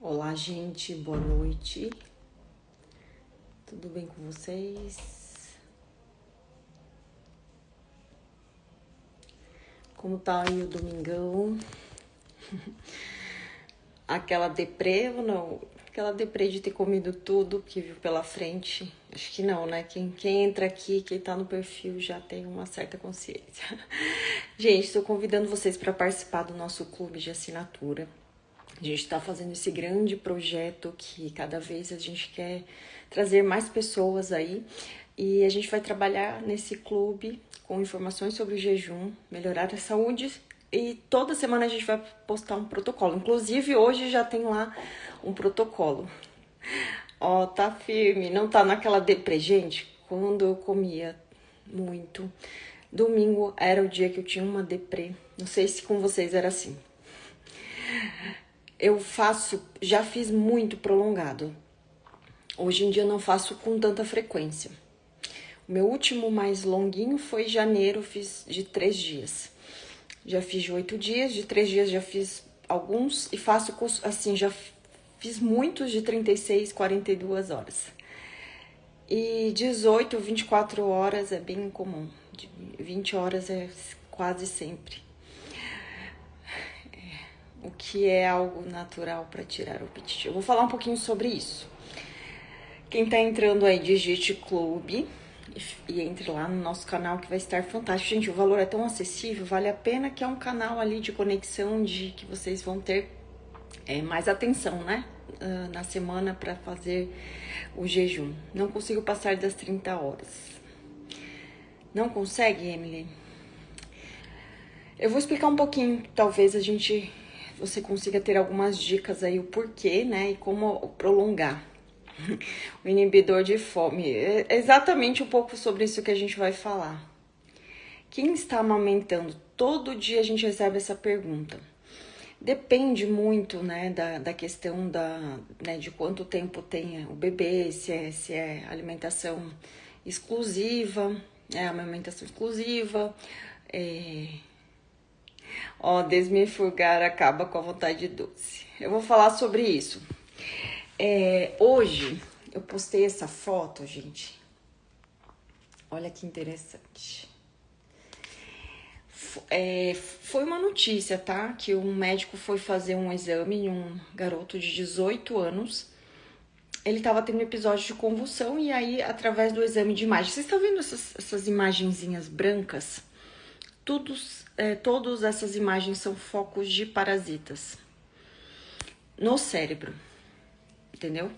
Olá, gente, boa noite. Tudo bem com vocês? Como tá aí o domingão? Aquela deprê ou não? Aquela deprê de ter comido tudo que viu pela frente? Acho que não, né? Quem entra aqui, quem tá no perfil já tem uma certa consciência. Gente, estou convidando vocês para participar do nosso clube de assinatura. A gente está fazendo esse grande projeto que cada vez a gente quer trazer mais pessoas aí. E a gente vai trabalhar nesse clube com informações sobre o jejum, melhorar a saúde. E toda semana a gente vai postar um protocolo. Inclusive, hoje já tem lá um protocolo. Ó, tá firme, não tá naquela deprê. Gente, quando eu comia muito, domingo era o dia que eu tinha uma deprê. Não sei se com vocês era assim. Já fiz muito prolongado. Hoje em dia eu não faço com tanta frequência. O meu último mais longuinho foi em janeiro, fiz de 3 dias. Já fiz de 8 dias, de 3 dias já fiz alguns e faço assim, já fiz muitos de 36, 42 horas. E 18, 24 horas é bem comum. 20 horas é quase sempre. O que é algo natural para tirar o apetite. Eu vou falar um pouquinho sobre isso. Quem tá entrando aí, digite clube e entre lá no nosso canal que vai estar fantástico. Gente, o valor é tão acessível, vale a pena, que é um canal ali de conexão, de que vocês vão ter mais atenção, né? Na semana para fazer o jejum. Não consigo passar das 30 horas. Não consegue, Emily? Eu vou explicar um pouquinho, talvez você consiga ter algumas dicas aí, o porquê, né? E como prolongar. O inibidor de fome. É exatamente um pouco sobre isso que a gente vai falar. Quem está amamentando? Todo dia a gente recebe essa pergunta. Depende muito, né, da questão né, de quanto tempo tem o bebê, se é alimentação exclusiva, amamentação exclusiva. Desmifurgar acaba com a vontade de doce. Eu vou falar sobre isso. Hoje eu postei essa foto, gente. Olha que interessante. Foi uma notícia, tá? Que um médico foi fazer um exame em um garoto de 18 anos. Ele tava tendo um episódio de convulsão e aí, através do exame de imagem... Vocês estão vendo essas imagenzinhas brancas? Todas essas imagens são focos de parasitas no cérebro. Entendeu?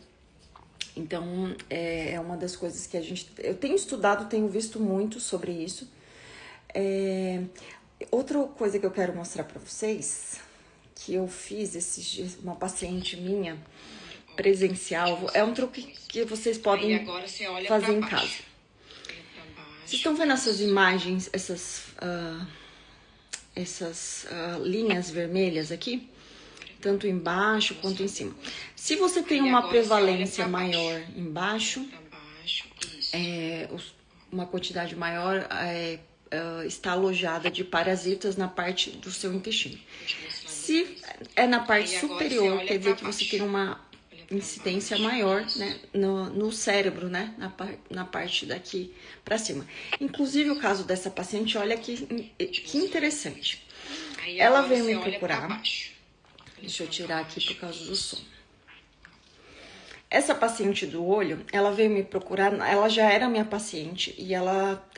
Então, é uma das coisas que eu tenho estudado, tenho visto muito sobre isso. Outra coisa que eu quero mostrar pra vocês, que eu fiz esses dias, uma paciente minha, presencial, é um truque que vocês podem fazer em casa. Vocês estão vendo essas imagens, essas linhas vermelhas aqui? Tanto embaixo quanto em cima. Se você tem uma prevalência maior embaixo, uma quantidade maior está alojada de parasitas na parte do seu intestino. Se é na parte superior, quer dizer que você tem uma incidência maior, né, no cérebro, né, na parte daqui para cima. Inclusive o caso dessa paciente, olha que interessante. Ela veio me procurar. Deixa eu tirar aqui por causa do som. Essa paciente do olho, ela veio me procurar, ela já era minha paciente e ela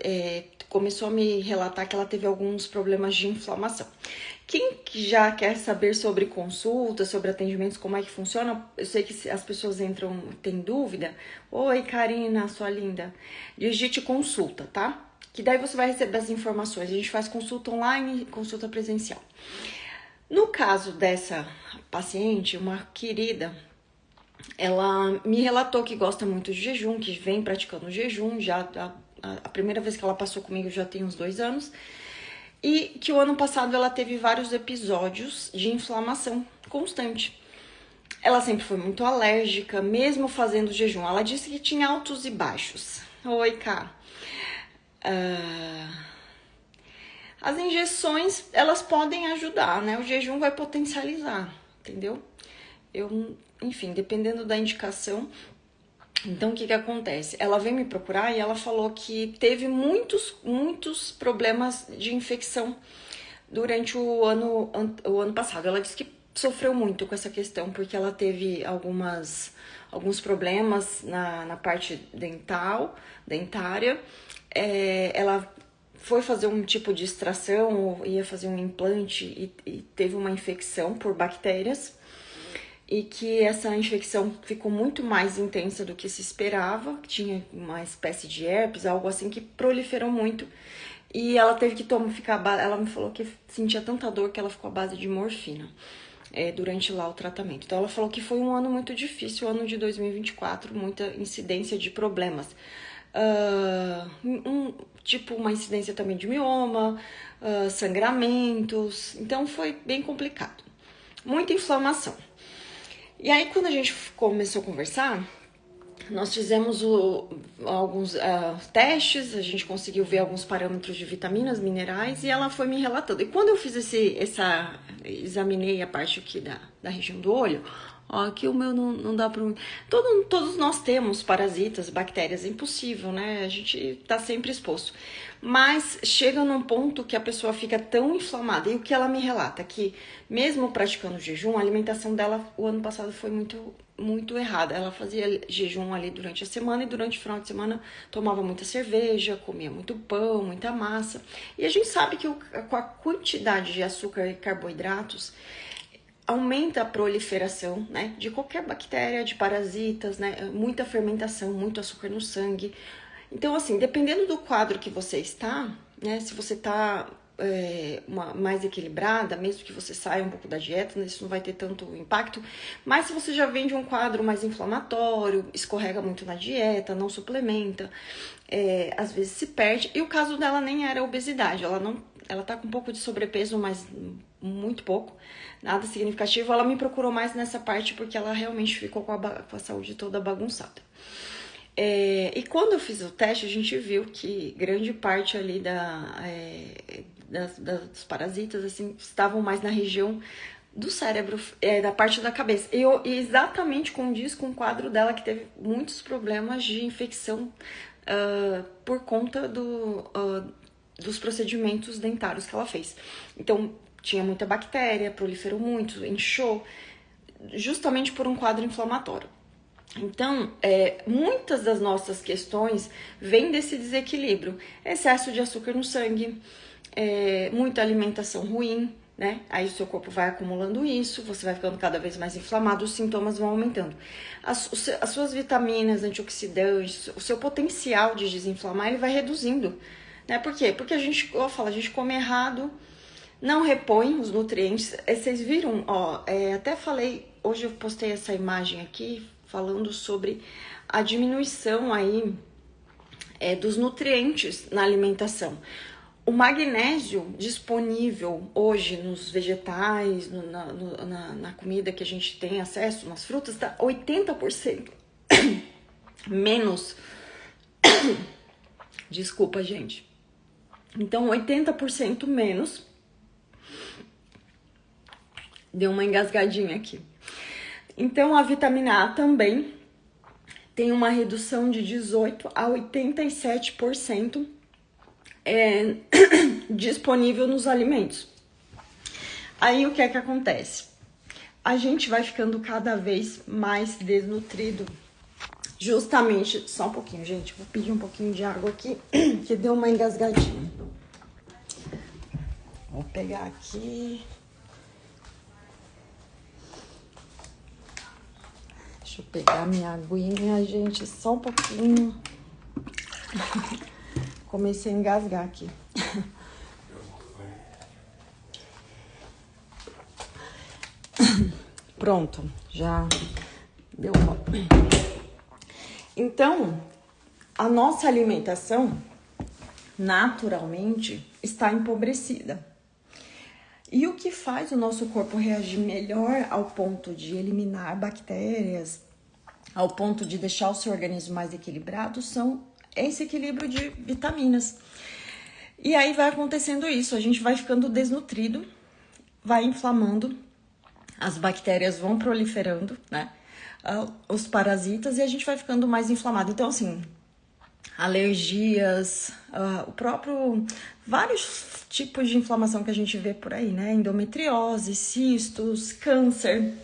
começou a me relatar que ela teve alguns problemas de inflamação. Quem já quer saber sobre consultas, sobre atendimentos, como é que funciona, eu sei que as pessoas entram, tem dúvida. Oi, Karina, sua linda. Digite consulta, tá? Que daí você vai receber as informações. A gente faz consulta online e consulta presencial. No caso dessa paciente, uma querida, ela me relatou que gosta muito de jejum, que vem praticando jejum, já a primeira vez que ela passou comigo já tem uns 2 anos, e que o ano passado ela teve vários episódios de inflamação constante. Ela sempre foi muito alérgica, mesmo fazendo jejum. Ela disse que tinha altos e baixos. Oi, Cá. As injeções, elas podem ajudar, né? O jejum vai potencializar, entendeu? Enfim, dependendo da indicação. Então, o que acontece? Ela veio me procurar e ela falou que teve muitos problemas de infecção durante o ano passado. Ela disse que sofreu muito com essa questão, porque ela teve alguns problemas na parte dentária. Ela foi fazer um tipo de extração, ou ia fazer um implante e teve uma infecção por bactérias. E que essa infecção ficou muito mais intensa do que se esperava, tinha uma espécie de herpes, algo assim que proliferou muito. E ela teve que ela me falou que sentia tanta dor que ela ficou à base de morfina durante lá o tratamento. Então ela falou que foi um ano muito difícil, o ano de 2024, muita incidência de problemas. Tipo uma incidência também de mioma, sangramentos, então foi bem complicado. Muita inflamação. E aí, quando a gente começou a conversar, nós fizemos alguns testes, a gente conseguiu ver alguns parâmetros de vitaminas, minerais, e ela foi me relatando. E quando eu fiz examinei a parte aqui da região do olho, ó, aqui o meu não dá pra... Todos nós temos parasitas, bactérias, é impossível, né? A gente tá sempre exposto. Mas chega num ponto que a pessoa fica tão inflamada. E o que ela me relata? Que mesmo praticando jejum, a alimentação dela o ano passado foi muito errada. Ela fazia jejum ali durante a semana e durante o final de semana tomava muita cerveja, comia muito pão, muita massa. E a gente sabe que com a quantidade de açúcar e carboidratos aumenta a proliferação, né, de qualquer bactéria, de parasitas, né, muita fermentação, muito açúcar no sangue. Então, assim, dependendo do quadro que você está, né, se você está mais equilibrada, mesmo que você saia um pouco da dieta, né, isso não vai ter tanto impacto, mas se você já vem de um quadro mais inflamatório, escorrega muito na dieta, não suplementa, às vezes se perde, e o caso dela nem era obesidade, ela tá com um pouco de sobrepeso, mas muito pouco, nada significativo. Ela me procurou mais nessa parte porque ela realmente ficou com a saúde toda bagunçada. E quando eu fiz o teste, a gente viu que grande parte ali dos parasitas assim, estavam mais na região do cérebro, da parte da cabeça. E exatamente condiz com o quadro dela, que teve muitos problemas de infecção por conta dos procedimentos dentários que ela fez. Então, tinha muita bactéria, proliferou muito, inchou, justamente por um quadro inflamatório. Então, muitas das nossas questões vêm desse desequilíbrio. Excesso de açúcar no sangue, muita alimentação ruim, né? Aí o seu corpo vai acumulando isso, você vai ficando cada vez mais inflamado, os sintomas vão aumentando. As suas vitaminas, antioxidantes, o seu potencial de desinflamar, ele vai reduzindo, né? Por quê? Porque a gente come errado, não repõe os nutrientes. Vocês viram, até falei, hoje eu postei essa imagem aqui, falando sobre a diminuição aí dos nutrientes na alimentação. O magnésio disponível hoje nos vegetais, na comida que a gente tem acesso, nas frutas, está 80% menos. Desculpa, gente. Então, 80% menos. Deu uma engasgadinha aqui. Então, a vitamina A também tem uma redução de 18% a 87% disponível nos alimentos. Aí, o que é que acontece? A gente vai ficando cada vez mais desnutrido. Justamente, só um pouquinho, gente. Vou pedir um pouquinho de água aqui, que deu uma engasgadinha. Vou pegar aqui... Deixa eu pegar minha aguinha, gente, só um pouquinho. Comecei a engasgar aqui. Pronto, já deu uma... Então, a nossa alimentação, naturalmente, está empobrecida. E o que faz o nosso corpo reagir melhor ao ponto de eliminar bactérias, ao ponto de deixar o seu organismo mais equilibrado, são esse equilíbrio de vitaminas. E aí vai acontecendo isso, a gente vai ficando desnutrido, vai inflamando, as bactérias vão proliferando, né? Os parasitas, e a gente vai ficando mais inflamado. Então, assim, alergias, o próprio, vários tipos de inflamação que a gente vê por aí, né? Endometriose, cistos, câncer,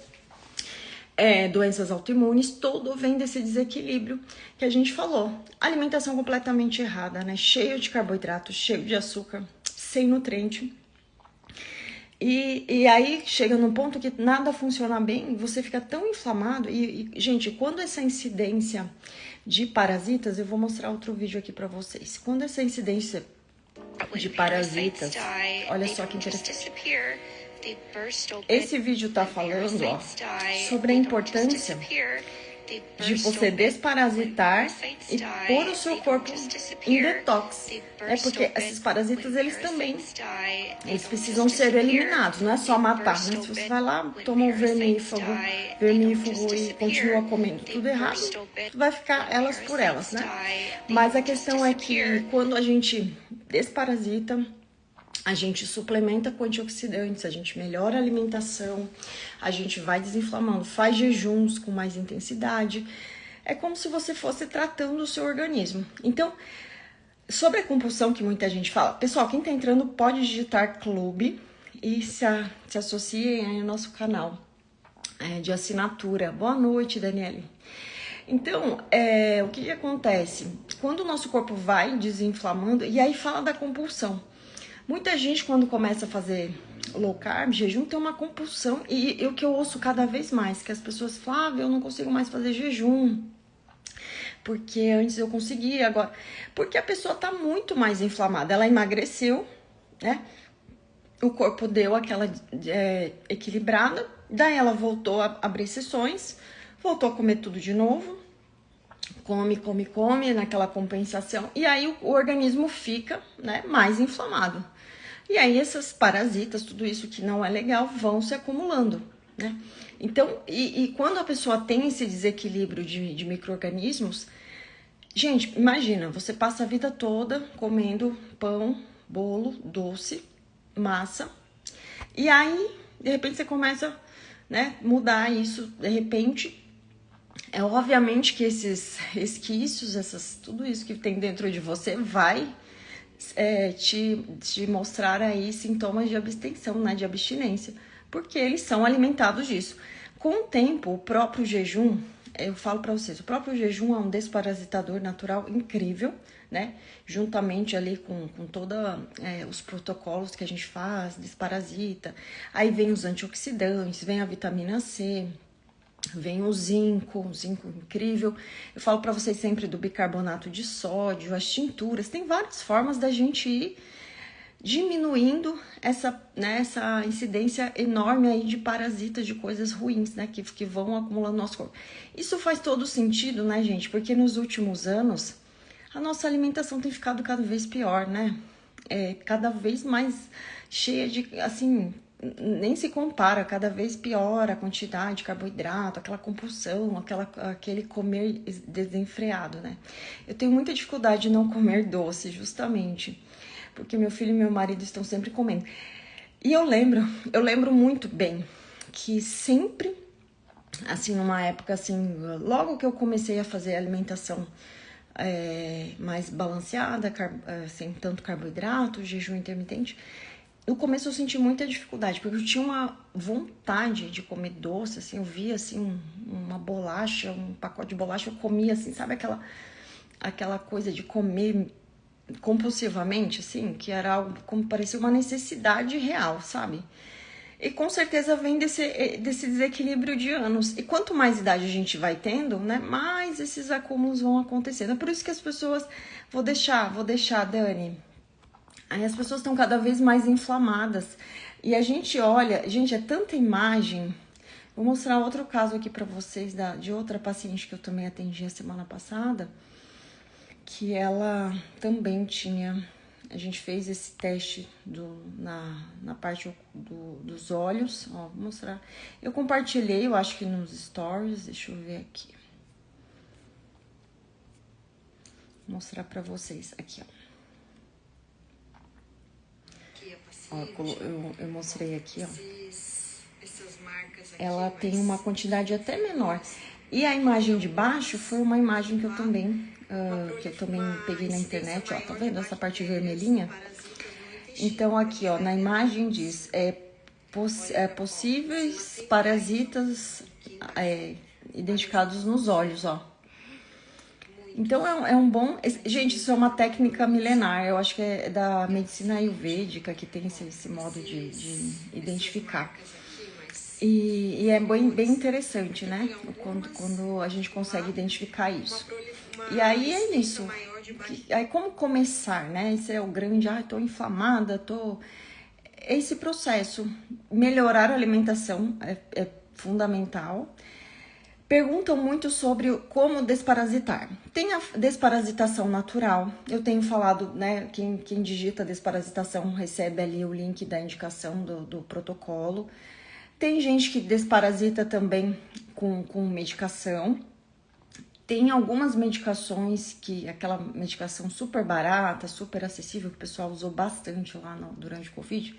doenças autoimunes, tudo vem desse desequilíbrio que a gente falou. Alimentação completamente errada, né? Cheio de carboidrato, cheio de açúcar, sem nutriente. E aí chega num ponto que nada funciona bem, você fica tão inflamado. Gente, quando essa incidência de parasitas, eu vou mostrar outro vídeo aqui pra vocês. Quando essa incidência de parasitas, olha só que interessante. Esse vídeo tá falando, ó, sobre a importância de você desparasitar e pôr o seu corpo em detox. Porque esses parasitas, eles precisam ser eliminados, não é só matar, né? Se você vai lá, toma um vermífugo e continua comendo tudo errado, vai ficar elas por elas, né? Mas a questão é que quando a gente desparasita, a gente suplementa com antioxidantes, a gente melhora a alimentação, a gente vai desinflamando, faz jejuns com mais intensidade. É como se você fosse tratando o seu organismo. Então, sobre a compulsão que muita gente fala, pessoal, quem tá entrando pode digitar clube e se associem aí ao nosso canal de assinatura. Boa noite, Daniele. Então, o que acontece? Quando o nosso corpo vai desinflamando, e aí fala da compulsão. Muita gente, quando começa a fazer low carb, jejum, tem uma compulsão. E o que eu ouço cada vez mais, que as pessoas falam, eu não consigo mais fazer jejum, porque antes eu conseguia, agora... Porque a pessoa tá muito mais inflamada. Ela emagreceu, né? O corpo deu aquela equilibrada, daí ela voltou a abrir sessões, voltou a comer tudo de novo, come, naquela compensação, e aí o organismo fica, né, mais inflamado. E aí esses parasitas, tudo isso que não é legal, vão se acumulando, né? Então, e quando a pessoa tem esse desequilíbrio de micro-organismos, gente, imagina, você passa a vida toda comendo pão, bolo, doce, massa, e aí, de repente, você começa, né, mudar isso, de repente... obviamente que esses resquícios, tudo isso que tem dentro de você vai te mostrar aí sintomas de abstenção, né, de abstinência, porque eles são alimentados disso. Com o tempo, o próprio jejum, eu falo para vocês, o próprio jejum é um desparasitador natural incrível, né, juntamente ali com todos os protocolos que a gente faz, desparasita, aí vem os antioxidantes, vem a vitamina C, vem o zinco incrível. Eu falo para vocês sempre do bicarbonato de sódio, as tinturas. Tem várias formas da gente ir diminuindo essa incidência enorme aí de parasitas, de coisas ruins, né, que vão acumulando no nosso corpo. Isso faz todo sentido, né, gente? Porque nos últimos anos a nossa alimentação tem ficado cada vez pior, né? Cada vez mais cheia de, assim, nem se compara, cada vez pior a quantidade de carboidrato, aquela compulsão, aquele comer desenfreado, né? Eu tenho muita dificuldade de não comer doce, justamente, porque meu filho e meu marido estão sempre comendo. E eu lembro muito bem que sempre, assim, numa época, assim, logo que eu comecei a fazer alimentação mais balanceada, sem tanto carboidrato, jejum intermitente, no começo eu senti muita dificuldade, porque eu tinha uma vontade de comer doce, assim, eu via, assim, uma bolacha, um pacote de bolacha, eu comia, assim, sabe aquela coisa de comer compulsivamente, assim, que era algo como parecia uma necessidade real, sabe? E com certeza vem desse desequilíbrio de anos. E quanto mais idade a gente vai tendo, né, mais esses acúmulos vão acontecendo. É por isso que as pessoas... Vou deixar, Dani. Aí as pessoas estão cada vez mais inflamadas. E a gente olha... Gente, é tanta imagem. Vou mostrar outro caso aqui pra vocês de outra paciente que eu também atendi a semana passada. Que ela também tinha... A gente fez esse teste na parte dos olhos. Ó, vou mostrar. Eu compartilhei, eu acho que nos stories. Deixa eu ver aqui. Vou mostrar pra vocês. Aqui, ó. Ó, eu mostrei aqui, ó. Essas marcas ela tem uma quantidade até menor. E a imagem de baixo foi uma imagem que eu também peguei na internet, ó, tá vendo essa parte vermelhinha? Então aqui, ó, na imagem diz possíveis parasitas identificados nos olhos, ó. Então é um bom... Gente, isso é uma técnica milenar, eu acho que é da medicina ayurvédica que tem esse modo de identificar. E é bem interessante, né? Quando a gente consegue identificar isso. E aí é isso. Aí como começar, né? Esse é o grande... tô inflamada, Esse processo, melhorar a alimentação é fundamental. Perguntam muito sobre como desparasitar. Tem a desparasitação natural. Eu tenho falado, né? Quem digita desparasitação recebe ali o link da indicação do protocolo. Tem gente que desparasita também com medicação. Tem algumas medicações aquela medicação super barata, super acessível, que o pessoal usou bastante lá durante o Covid.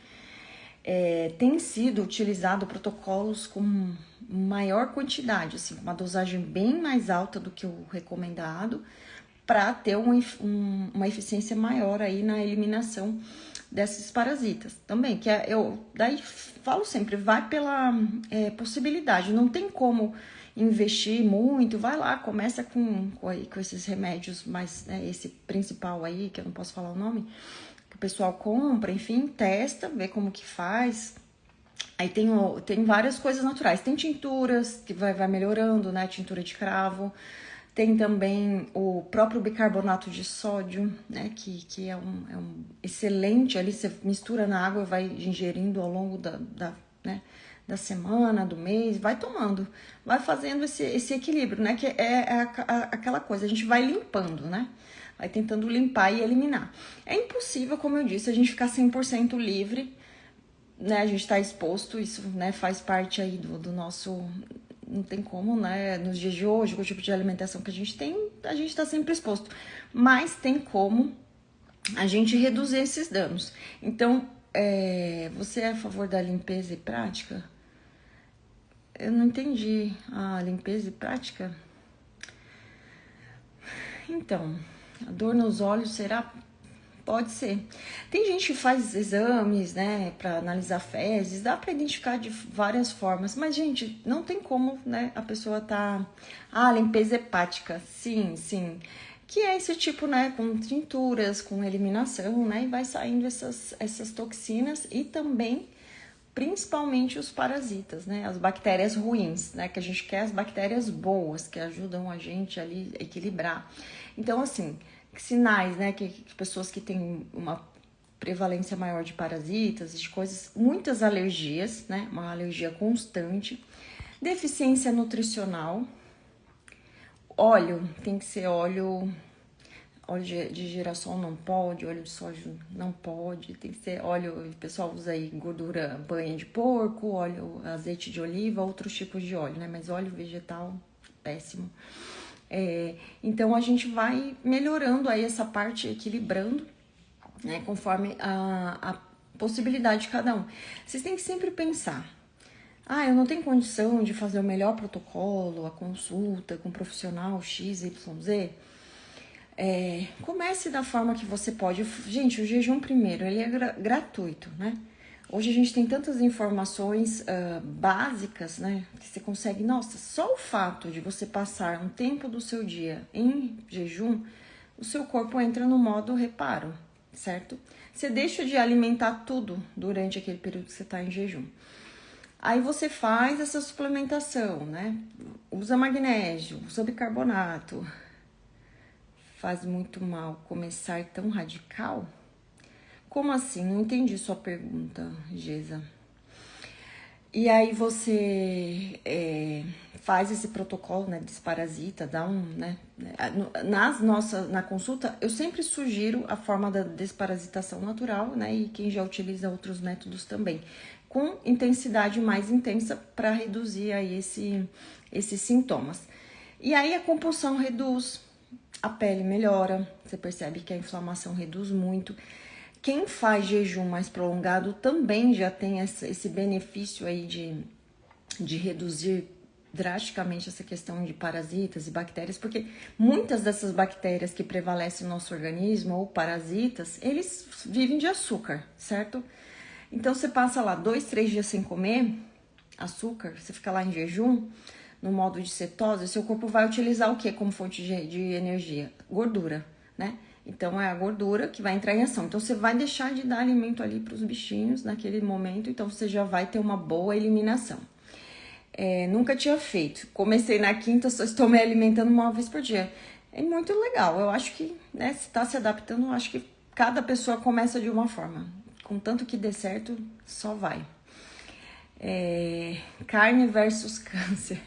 Tem sido utilizado protocolos com maior quantidade, assim, uma dosagem bem mais alta do que o recomendado, para ter uma eficiência maior aí na eliminação desses parasitas também, que eu daí falo sempre, vai pela possibilidade, não tem como investir muito, vai lá, começa com esses remédios, mas esse principal aí, que eu não posso falar o nome, que o pessoal compra, enfim, testa, vê como que faz. Aí tem várias coisas naturais, tem tinturas que vai melhorando, né, tintura de cravo, tem também o próprio bicarbonato de sódio, né, que é um excelente, ali você mistura na água e vai ingerindo ao longo da semana, do mês, vai tomando, vai fazendo esse equilíbrio, né, que aquela coisa, a gente vai limpando, né, vai tentando limpar e eliminar. É impossível, como eu disse, a gente ficar 100% livre, né, a gente tá exposto, isso, né, faz parte aí do nosso... Não tem como, né? Nos dias de hoje, com o tipo de alimentação que a gente tem, a gente tá sempre exposto. Mas tem como a gente reduzir esses danos. Então, você é a favor da limpeza e prática? Eu não entendi. Limpeza e prática? Então, a dor nos olhos será... Pode ser. Tem gente que faz exames, né, para analisar fezes, dá para identificar de várias formas, mas, gente, não tem como, né, a pessoa tá... limpeza hepática, sim. Que é esse tipo, né, com tinturas, com eliminação, né, e vai saindo essas toxinas e também, principalmente, os parasitas, né, as bactérias ruins, né, que a gente quer as bactérias boas, que ajudam a gente ali a equilibrar. Então, assim... sinais, né, que pessoas que têm uma prevalência maior de parasitas, de coisas, muitas alergias, né, uma alergia constante, deficiência nutricional, óleo, tem que ser óleo de girassol não pode, óleo de soja não pode, tem que ser óleo, o pessoal usa aí gordura, banha de porco, óleo, azeite de oliva, outros tipos de óleo, né, mas óleo vegetal, péssimo. Então a gente vai melhorando aí essa parte, equilibrando, né, conforme a possibilidade de cada um. Vocês têm que sempre pensar, eu não tenho condição de fazer o melhor protocolo, a consulta com um profissional XYZ. Comece da forma que você pode. Gente, o jejum primeiro, ele é gratuito, né? Hoje a gente tem tantas informações básicas, né? Que você consegue... Nossa, só o fato de você passar um tempo do seu dia em jejum, o seu corpo entra no modo reparo, certo? Você deixa de alimentar tudo durante aquele período que você está em jejum. Aí você faz essa suplementação, né? Usa magnésio, usa bicarbonato. Faz muito mal começar tão radical? Como assim? Não entendi sua pergunta, Gesa. E aí você faz esse protocolo, né, desparasita, dá né? Na consulta, eu sempre sugiro a forma da desparasitação natural, né? E quem já utiliza outros métodos também, com intensidade mais intensa para reduzir aí esses sintomas. E aí a compulsão reduz, a pele melhora, você percebe que a inflamação reduz muito. Quem faz jejum mais prolongado também já tem esse benefício aí de reduzir drasticamente essa questão de parasitas e bactérias, porque muitas dessas bactérias que prevalecem no nosso organismo, ou parasitas, eles vivem de açúcar, certo? Então você passa lá 2, 3 dias sem comer açúcar, você fica lá em jejum, no modo de cetose, seu corpo vai utilizar o que como fonte de energia? Gordura, né? Então é a gordura que vai entrar em ação. Então você vai deixar de dar alimento ali para os bichinhos naquele momento, então você já vai ter uma boa eliminação. Nunca tinha feito. Comecei na quinta, só estou me alimentando uma vez por dia. É muito legal. Eu acho que, né, se está se adaptando, eu acho que cada pessoa começa de uma forma. Contanto que dê certo, só vai. Carne versus câncer.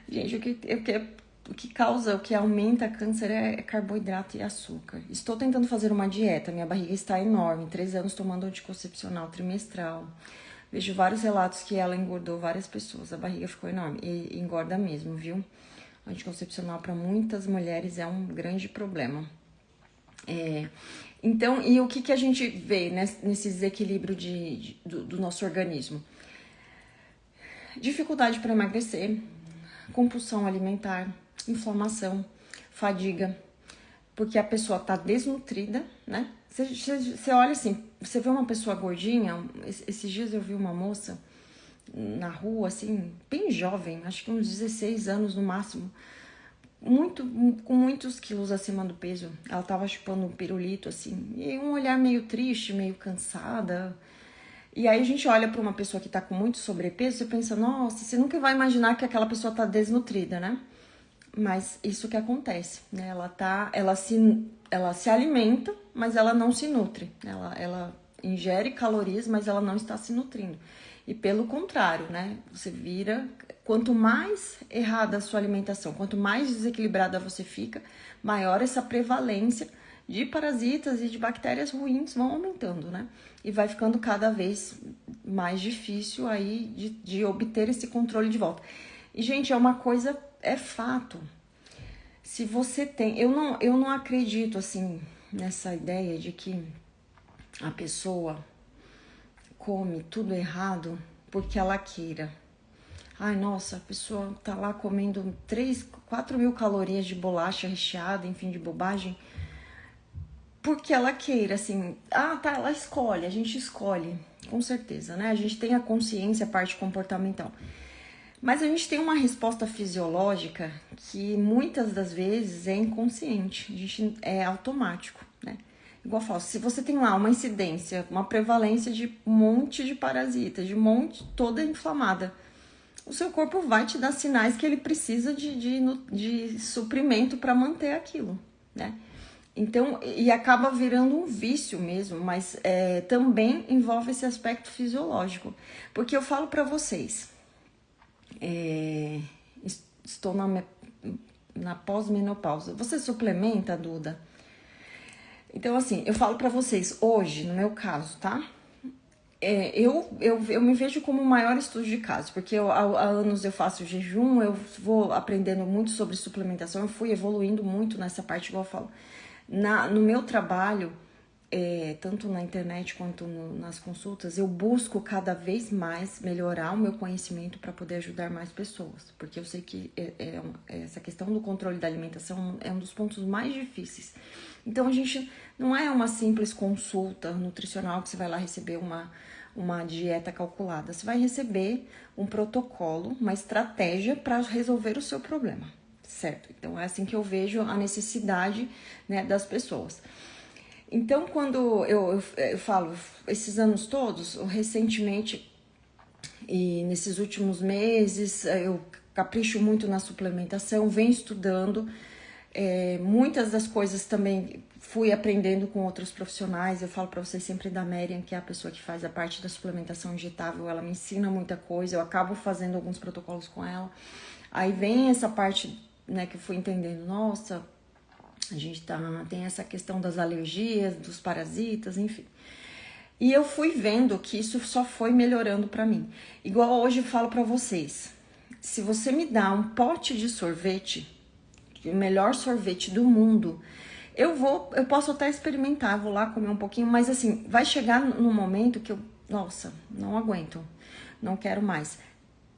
Gente, o que causa, o que aumenta câncer é carboidrato e açúcar. Estou tentando fazer uma dieta, minha barriga está enorme, 3 anos tomando anticoncepcional trimestral. Vejo vários relatos que ela engordou várias pessoas, a barriga ficou enorme. E engorda mesmo, viu? Anticoncepcional para muitas mulheres é um grande problema. Então, e o que a gente vê nesse desequilíbrio do nosso organismo? Dificuldade para emagrecer, compulsão alimentar, inflamação, fadiga, porque a pessoa tá desnutrida, né? Você olha assim, você vê uma pessoa gordinha, esses dias eu vi uma moça na rua, assim, bem jovem, acho que uns 16 anos no máximo, com muitos quilos acima do peso. Ela tava chupando um pirulito, assim, e um olhar meio triste, meio cansada. E aí a gente olha para uma pessoa que tá com muito sobrepeso e pensa, nossa, você nunca vai imaginar que aquela pessoa tá desnutrida, né? Mas isso que acontece, né? Ela se alimenta, mas ela não se nutre. Ela ingere calorias, mas ela não está se nutrindo. E pelo contrário, né? Você vira, quanto mais errada a sua alimentação, quanto mais desequilibrada você fica, maior essa prevalência de parasitas e de bactérias ruins vão aumentando, né? E vai ficando cada vez mais difícil aí de obter esse controle de volta. E, gente, é uma coisa, é fato. Se você tem... Eu não acredito, assim, nessa ideia de que a pessoa come tudo errado porque ela queira. Ai, nossa, a pessoa tá lá comendo 4 mil calorias de bolacha recheada, enfim, de bobagem, porque ela queira, assim... tá, ela escolhe, a gente escolhe, com certeza, né? A gente tem a consciência, a parte comportamental. Mas a gente tem uma resposta fisiológica que muitas das vezes é inconsciente, a gente é automático, né? Igual eu falo, se você tem lá uma incidência, uma prevalência de um monte de parasitas, de um monte toda inflamada, o seu corpo vai te dar sinais que ele precisa de suprimento para manter aquilo, né? Então, e acaba virando um vício mesmo, mas também envolve esse aspecto fisiológico. Porque eu falo para vocês... estou na pós-menopausa. Você suplementa, Duda? Então, assim, eu falo pra vocês, hoje, no meu caso, tá? Eu me vejo como o maior estudo de caso, porque há anos eu faço jejum, eu vou aprendendo muito sobre suplementação, eu fui evoluindo muito nessa parte, igual eu falo. No meu trabalho, tanto na internet quanto nas consultas, eu busco cada vez mais melhorar o meu conhecimento para poder ajudar mais pessoas, porque eu sei que essa questão do controle da alimentação é um dos pontos mais difíceis. Então a gente não é uma simples consulta nutricional que você vai lá receber uma dieta calculada, você vai receber um protocolo, uma estratégia para resolver o seu problema, certo? Então é assim que eu vejo a necessidade, né, das pessoas. Então, quando eu falo, esses anos todos, recentemente e nesses últimos meses, eu capricho muito na suplementação, venho estudando, muitas das coisas também fui aprendendo com outros profissionais. Eu falo para vocês sempre da Merian, que é a pessoa que faz a parte da suplementação injetável, ela me ensina muita coisa, eu acabo fazendo alguns protocolos com ela. Aí vem essa parte, né, que eu fui entendendo, nossa... A gente tem essa questão das alergias, dos parasitas, enfim. E eu fui vendo que isso só foi melhorando pra mim. Igual hoje eu falo pra vocês, se você me dá um pote de sorvete, o melhor sorvete do mundo, eu posso até experimentar, vou lá comer um pouquinho, mas assim, vai chegar no momento que nossa, não aguento, não quero mais.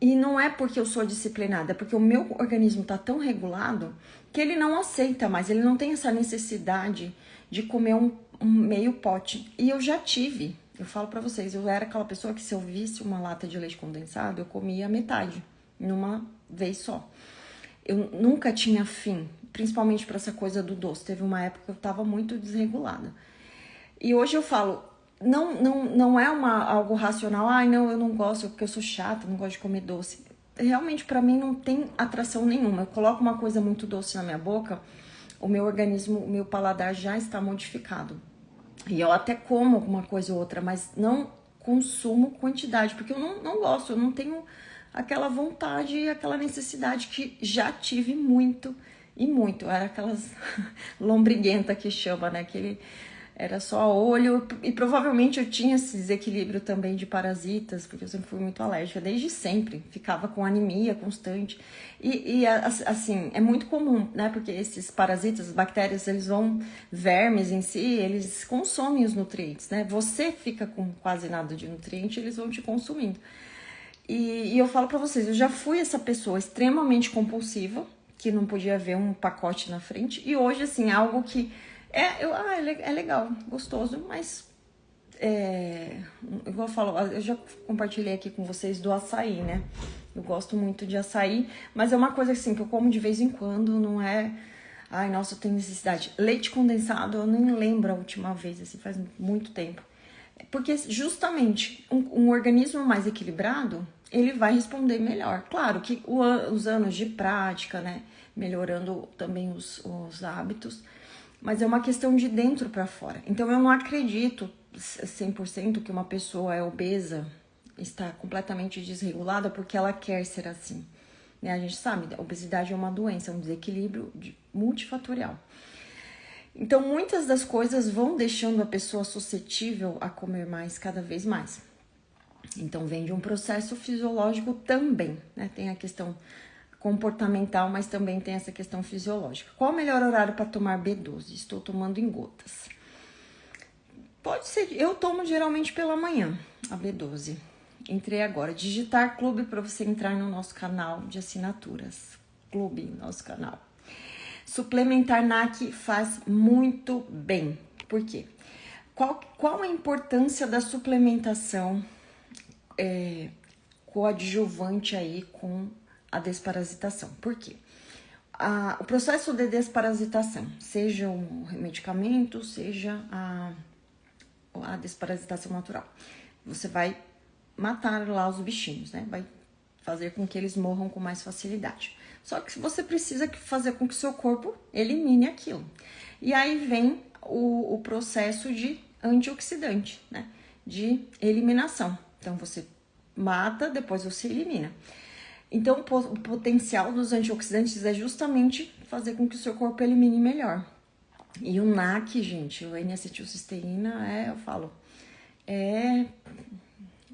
E não é porque eu sou disciplinada, é porque o meu organismo tá tão regulado que ele não aceita mais, ele não tem essa necessidade de comer um meio pote. E eu já tive, eu falo pra vocês, eu era aquela pessoa que se eu visse uma lata de leite condensado, eu comia metade, numa vez só. Eu nunca tinha fim, principalmente pra essa coisa do doce. Teve uma época que eu tava muito desregulada. E hoje eu falo, não é algo racional. Ai, não, eu não gosto porque eu sou chata, não gosto de comer doce. Realmente, pra mim, não tem atração nenhuma. Eu coloco uma coisa muito doce na minha boca, o meu organismo, o meu paladar já está modificado. E eu até como alguma coisa ou outra, mas não consumo quantidade, porque eu não gosto, eu não tenho aquela vontade e aquela necessidade que já tive muito e muito. Era aquelas lombriguenta que chama, né? Aquele era só olho, e provavelmente eu tinha esse desequilíbrio também de parasitas, porque eu sempre fui muito alérgica, desde sempre, ficava com anemia constante, assim, é muito comum, né, porque esses parasitas, as bactérias, eles vão, vermes em si, eles consomem os nutrientes, né, você fica com quase nada de nutriente, eles vão te consumindo, e eu falo pra vocês, eu já fui essa pessoa extremamente compulsiva, que não podia ver um pacote na frente, e hoje, assim, é algo que é legal, gostoso, mas igual eu falo, eu já compartilhei aqui com vocês do açaí, né? Eu gosto muito de açaí, mas é uma coisa assim que eu como de vez em quando, não é. Ai, nossa, eu tenho necessidade. Leite condensado, eu nem lembro a última vez, assim, faz muito tempo. Porque justamente um organismo mais equilibrado, ele vai responder melhor. Claro que os anos de prática, né? Melhorando também os hábitos, mas é uma questão de dentro para fora. Então eu não acredito 100% que uma pessoa é obesa, está completamente desregulada porque ela quer ser assim. Né? A gente sabe, a obesidade é uma doença, é um desequilíbrio multifatorial. Então muitas das coisas vão deixando a pessoa suscetível a comer mais cada vez mais. Então vem de um processo fisiológico também, né? Tem a questão comportamental, mas também tem essa questão fisiológica. Qual o melhor horário para tomar B12? Estou tomando em gotas. Pode ser, eu tomo geralmente pela manhã, a B12. Entrei agora, digitar clube para você entrar no nosso canal de assinaturas. Clube, nosso canal. Suplementar NAC faz muito bem. Por quê? Qual a importância da suplementação coadjuvante aí com a desparasitação? Por quê? O processo de desparasitação, seja um medicamento, seja a desparasitação natural, você vai matar lá os bichinhos, né? Vai fazer com que eles morram com mais facilidade. Só que você precisa fazer com que o seu corpo elimine aquilo. E aí vem o processo de antioxidante, né? De eliminação. Então você mata, depois você elimina. Então o potencial dos antioxidantes é justamente fazer com que o seu corpo elimine melhor. E o NAC, gente, o N-acetilcisteína, eu falo,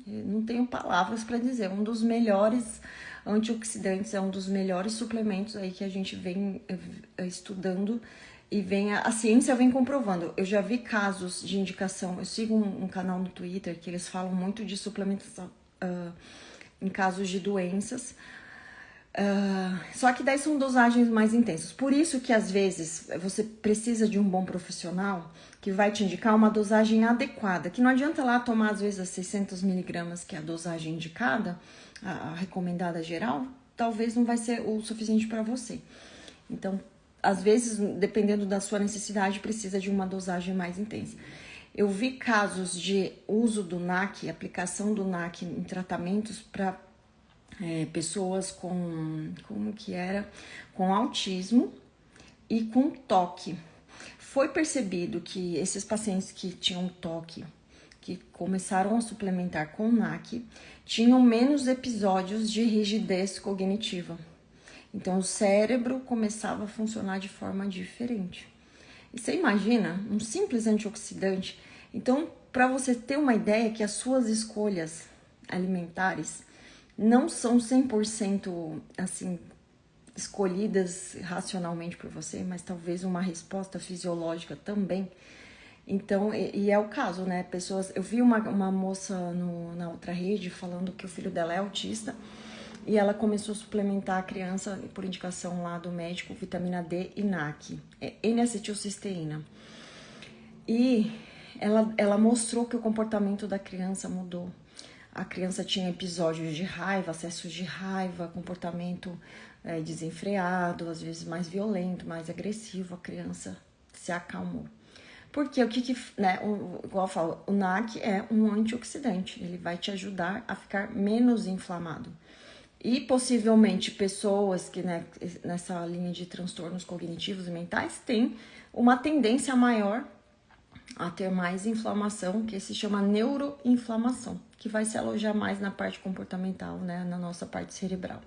não tenho palavras para dizer, um dos melhores antioxidantes, é um dos melhores suplementos aí que a gente vem estudando e a ciência vem comprovando. Eu já vi casos de indicação, eu sigo um canal no Twitter que eles falam muito de suplementação em casos de doenças, só que daí são dosagens mais intensas. Por isso que às vezes você precisa de um bom profissional que vai te indicar uma dosagem adequada, que não adianta lá tomar às vezes as 600 miligramas, que é a dosagem indicada, a recomendada geral, talvez não vai ser o suficiente para você. Então, às vezes, dependendo da sua necessidade, precisa de uma dosagem mais intensa. Eu vi casos de uso do NAC, aplicação do NAC em tratamentos para pessoas com autismo e com toque. Foi percebido que esses pacientes que tinham toque, que começaram a suplementar com NAC, tinham menos episódios de rigidez cognitiva. Então o cérebro começava a funcionar de forma diferente. E você imagina, um simples antioxidante. Então, para você ter uma ideia que as suas escolhas alimentares não são 100% assim escolhidas racionalmente por você, mas talvez uma resposta fisiológica também. Então, e é o caso, né? Pessoas, eu vi uma moça na outra rede falando que o filho dela é autista e ela começou a suplementar a criança, por indicação lá do médico, vitamina D e NAC, N-acetilcisteína. E ela mostrou que o comportamento da criança mudou. A criança tinha episódios de raiva, acessos de raiva, comportamento desenfreado, às vezes mais violento, mais agressivo. A criança se acalmou. Porque igual eu falo, o NAC é um antioxidante, ele vai te ajudar a ficar menos inflamado. E possivelmente pessoas que nessa linha de transtornos cognitivos e mentais têm uma tendência maior a ter mais inflamação, que se chama neuroinflamação, que vai se alojar mais na parte comportamental, né, na nossa parte cerebral.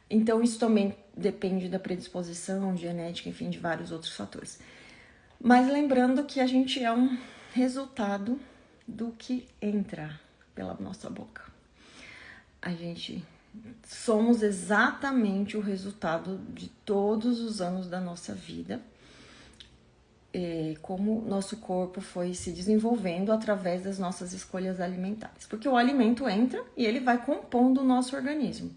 Então, isso também depende da predisposição, genética, enfim, de vários outros fatores. Mas lembrando que a gente é um resultado do que entra pela nossa boca. A gente somos exatamente o resultado de todos os anos da nossa vida, como nosso corpo foi se desenvolvendo através das nossas escolhas alimentares. Porque o alimento entra e ele vai compondo o nosso organismo.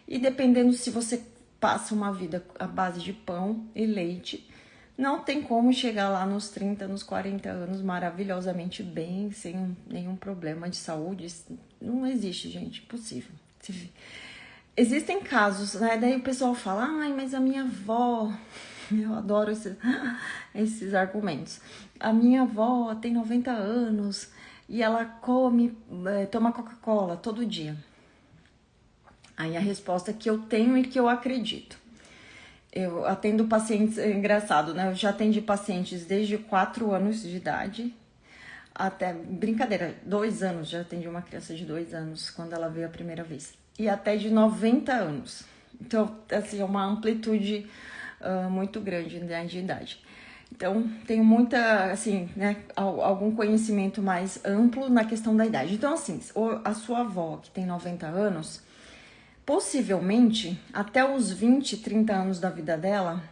E dependendo se você passa uma vida à base de pão e leite, não tem como chegar lá nos 30, nos 40 anos maravilhosamente bem, sem nenhum problema de saúde. Não existe, gente, impossível. Existem casos, né? Daí o pessoal fala, ai, mas a minha avó... Eu adoro esses argumentos. A minha avó tem 90 anos e ela toma Coca-Cola todo dia. Aí a resposta que eu tenho e que eu acredito. Eu atendo pacientes, é engraçado, né? Eu já atendi pacientes desde 4 anos de idade até, brincadeira, 2 anos. Já atendi uma criança de 2 anos quando ela veio a primeira vez. E até de 90 anos. Então, assim, é uma amplitude muito grande, né, de idade. Então, tenho muita, assim, né, algum conhecimento mais amplo na questão da idade. Então, assim, a sua avó, que tem 90 anos, possivelmente, até os 20, 30 anos da vida dela,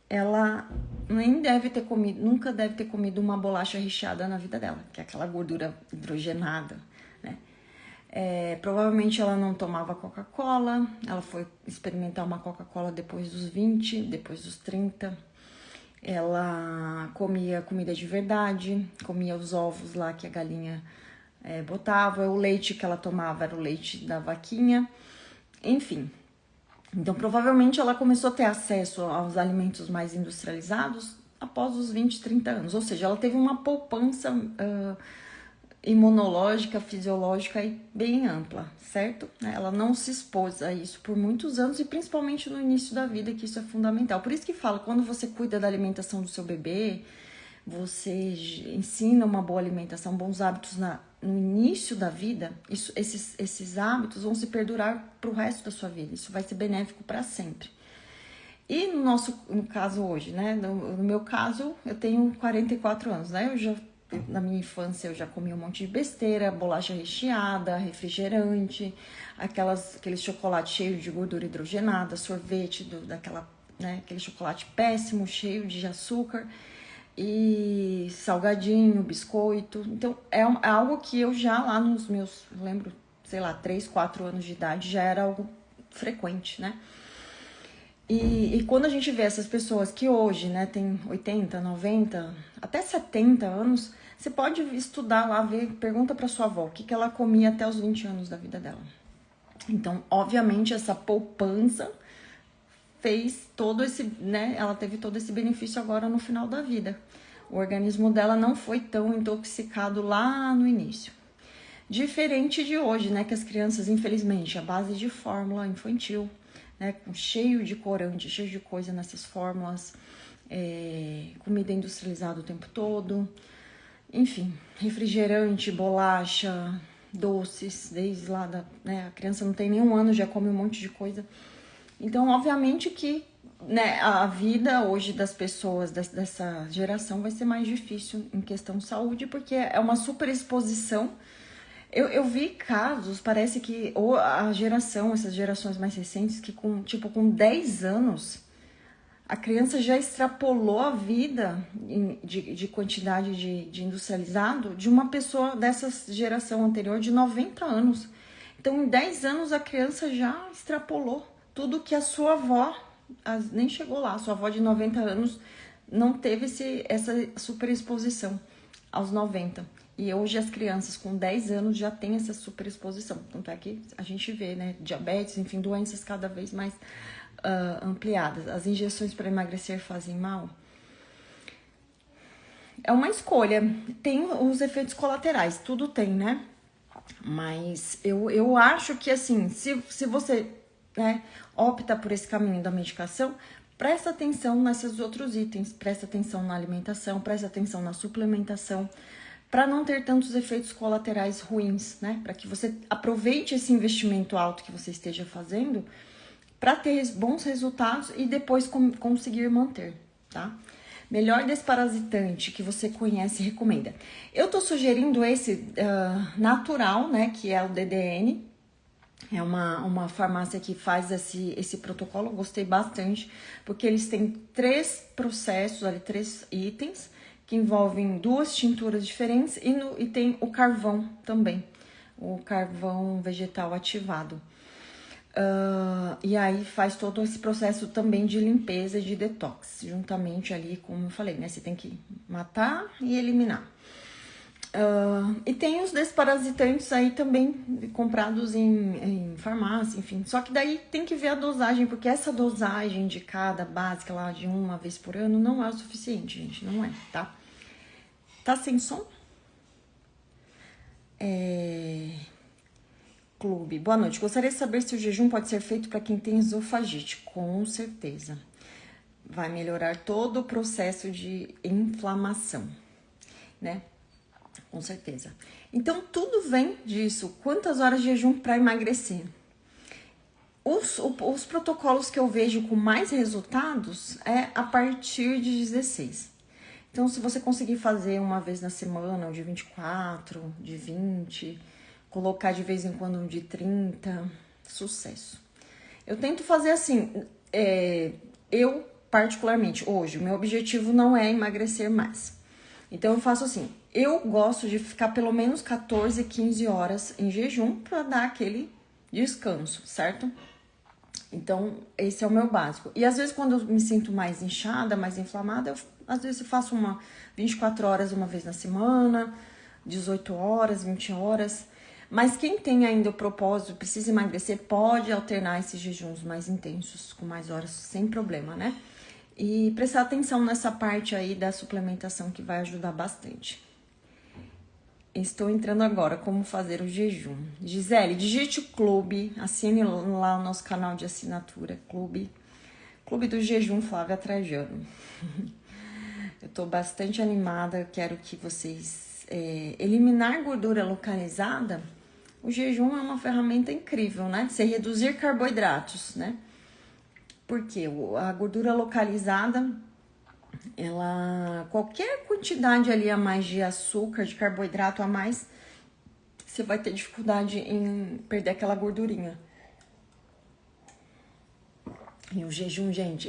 ela nem deve ter comido, nunca deve ter comido uma bolacha recheada na vida dela, que é aquela gordura hidrogenada, né? Provavelmente ela não tomava Coca-Cola, ela foi experimentar uma Coca-Cola depois dos 20, depois dos 30. Ela comia comida de verdade, comia os ovos lá que a galinha botava, o leite que ela tomava era o leite da vaquinha, enfim. Então, provavelmente ela começou a ter acesso aos alimentos mais industrializados após os 20, 30 anos, ou seja, ela teve uma poupança imunológica, fisiológica e bem ampla, certo? Ela não se expôs a isso por muitos anos e principalmente no início da vida, que isso é fundamental. Por isso que falo, quando você cuida da alimentação do seu bebê, você ensina uma boa alimentação, bons hábitos no início da vida, esses hábitos vão se perdurar para o resto da sua vida, isso vai ser benéfico para sempre. E no caso hoje, né? No meu caso, eu tenho 44 anos, né? Na minha infância eu já comi um monte de besteira, bolacha recheada, refrigerante, aqueles chocolates cheios de gordura hidrogenada, sorvete, aquele chocolate péssimo, cheio de açúcar, e salgadinho, biscoito. Então é algo que eu já lá nos meus, lembro, sei lá, 3, 4 anos de idade já era algo frequente, né? E quando a gente vê essas pessoas que hoje, né, tem 80, 90, até 70 anos, você pode estudar lá, pergunta para sua avó o que ela comia até os 20 anos da vida dela. Então, obviamente, essa poupança fez todo esse, né, ela teve todo esse benefício agora no final da vida. O organismo dela não foi tão intoxicado lá no início. Diferente de hoje, né, que as crianças, infelizmente, a base de fórmula infantil, né, cheio de corante, cheio de coisa nessas fórmulas, comida industrializada o tempo todo, enfim, refrigerante, bolacha, doces, desde lá a criança não tem nenhum ano, já come um monte de coisa. Então, obviamente que, né, a vida hoje das pessoas dessa geração vai ser mais difícil em questão de saúde, porque é uma superexposição. Eu vi casos, parece que essas gerações mais recentes, que com 10 anos, a criança já extrapolou a vida de quantidade de industrializado de uma pessoa dessa geração anterior de 90 anos. Então, em 10 anos, a criança já extrapolou tudo que a sua avó, nem chegou lá, a sua avó de 90 anos não teve essa superexposição aos 90. E hoje as crianças com 10 anos já têm essa superexposição. Tanto é que a gente vê, né, diabetes, enfim, doenças cada vez mais ampliadas. As injeções para emagrecer fazem mal? É uma escolha. Tem os efeitos colaterais, tudo tem, né? Mas eu acho que, assim, se você, né, opta por esse caminho da medicação, presta atenção nesses outros itens, presta atenção na alimentação, presta atenção na suplementação, para não ter tantos efeitos colaterais ruins, né? Para que você aproveite esse investimento alto que você esteja fazendo para ter bons resultados e depois conseguir manter, tá? Melhor desparasitante que você conhece e recomenda. Eu tô sugerindo esse natural, né, que é o DDN. É uma farmácia que faz esse protocolo, gostei bastante, porque eles têm 3 processos, ali, 3 itens, que envolvem 2 tinturas diferentes e tem o carvão também, o carvão vegetal ativado. E aí faz todo esse processo também de limpeza e de detox, juntamente ali, como eu falei, né? Você tem que matar e eliminar. E tem os desparasitantes aí também comprados em farmácia, enfim. Só que daí tem que ver a dosagem, porque essa dosagem indicada, básica, lá de 1 vez por ano, não é o suficiente, gente, não é, tá? Tá sem som? Clube. Boa noite. Gostaria de saber se o jejum pode ser feito para quem tem esofagite. Com certeza. Vai melhorar todo o processo de inflamação, né? Com certeza. Então, tudo vem disso. Quantas horas de jejum para emagrecer? Os protocolos que eu vejo com mais resultados é a partir de 16. Então, se você conseguir fazer uma vez na semana, ou de 24, de 20, colocar de vez em quando um de 30, sucesso. Eu tento fazer assim, eu particularmente, hoje, o meu objetivo não é emagrecer mais. Então, eu faço assim, eu gosto de ficar pelo menos 14, 15 horas em jejum para dar aquele descanso, certo? Então, esse é o meu básico. E às vezes, quando eu me sinto mais inchada, mais inflamada, às vezes eu faço 24 horas uma vez na semana, 18 horas, 20 horas. Mas quem tem ainda o propósito, precisa emagrecer, pode alternar esses jejuns mais intensos, com mais horas, sem problema, né? E prestar atenção nessa parte aí da suplementação, que vai ajudar bastante. Estou entrando agora, como fazer o jejum. Gisele, digite o clube, assine lá o nosso canal de assinatura, Clube do Jejum Flávia Trajano. Eu tô bastante animada, quero que vocês... eliminar gordura localizada, o jejum é uma ferramenta incrível, né? Você reduzir carboidratos, né? Porque a gordura localizada... qualquer quantidade ali a mais de açúcar, de carboidrato a mais, você vai ter dificuldade em perder aquela gordurinha. E o jejum, gente,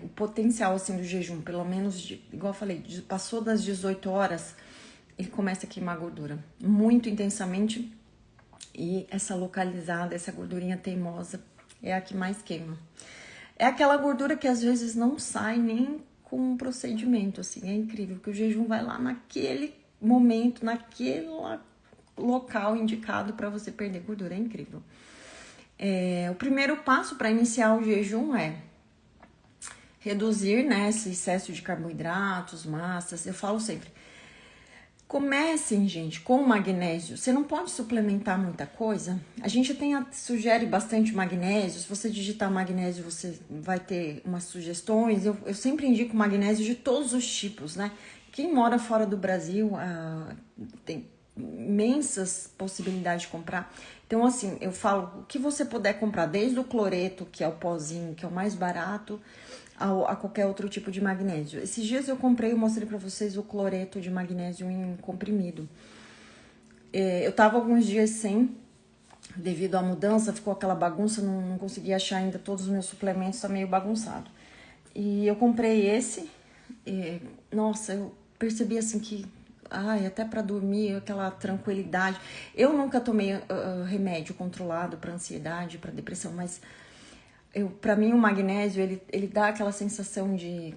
o potencial assim do jejum, pelo menos, igual eu falei, passou das 18 horas, ele começa a queimar gordura muito intensamente. E essa localizada, essa gordurinha teimosa, é a que mais queima. É aquela gordura que às vezes não sai nem com um procedimento, assim, é incrível, que o jejum vai lá naquele momento, naquele local indicado para você perder gordura, é incrível. O primeiro passo para iniciar o jejum é reduzir, né, esse excesso de carboidratos, massas. Eu falo sempre, comecem, gente, com magnésio. Você não pode suplementar muita coisa. A gente sugere bastante magnésio. Se você digitar magnésio, você vai ter umas sugestões. Eu sempre indico magnésio de todos os tipos, né? Quem mora fora do Brasil tem imensas possibilidades de comprar. Então, assim, eu falo, o que você puder comprar, desde o cloreto, que é o pozinho, que é o mais barato, a qualquer outro tipo de magnésio. Esses dias eu mostrei pra vocês o cloreto de magnésio em comprimido. Eu tava alguns dias sem, devido à mudança, ficou aquela bagunça, não consegui achar ainda todos os meus suplementos, tá meio bagunçado. E eu comprei esse, nossa, eu percebi assim que ai, até para dormir, aquela tranquilidade. Eu nunca tomei remédio controlado para ansiedade, para depressão, mas para mim o magnésio, ele dá aquela sensação de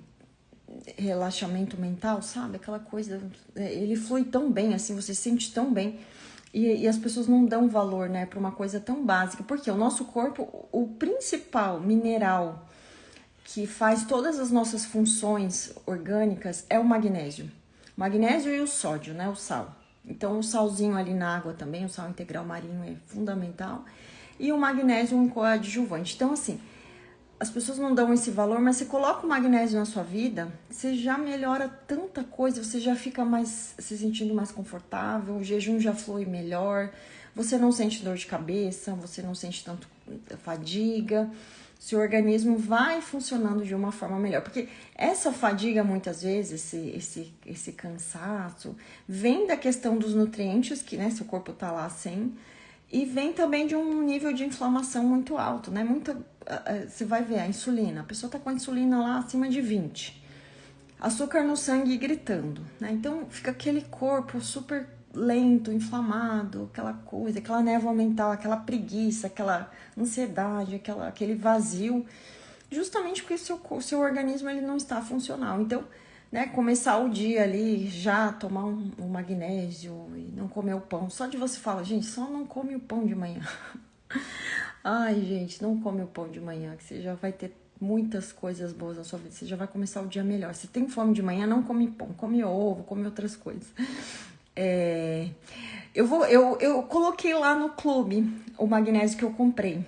relaxamento mental, sabe? Aquela coisa, ele flui tão bem, assim, você se sente tão bem. E as pessoas não dão valor, né, para uma coisa tão básica. Porque o nosso corpo, o principal mineral que faz todas as nossas funções orgânicas é o magnésio. O magnésio e o sódio, né, o sal. Então, o salzinho ali na água também, o sal integral marinho é fundamental. E o magnésio um coadjuvante. Então, assim, as pessoas não dão esse valor, mas você coloca o magnésio na sua vida, você já melhora tanta coisa, você já fica mais se sentindo mais confortável, o jejum já flui melhor, você não sente dor de cabeça, você não sente tanto fadiga, seu organismo vai funcionando de uma forma melhor. Porque essa fadiga, muitas vezes, esse cansaço, vem da questão dos nutrientes, que né, seu corpo tá lá sem, e vem também de um nível de inflamação muito alto, né? Você vai ver a insulina, a pessoa tá com a insulina lá acima de 20, açúcar no sangue gritando, né? Então fica aquele corpo super lento, inflamado, aquela coisa, aquela névoa mental, aquela preguiça, aquela ansiedade, aquele vazio, justamente porque o seu organismo ele não está funcional. Então, né, começar o dia ali, já tomar um magnésio e não comer o pão. Só de você falar, gente, só não come o pão de manhã. Ai, gente, não come o pão de manhã, que você já vai ter muitas coisas boas na sua vida. Você já vai começar o dia melhor. Se tem fome de manhã, não come pão, come ovo, come outras coisas. Eu coloquei lá no clube o magnésio que eu comprei.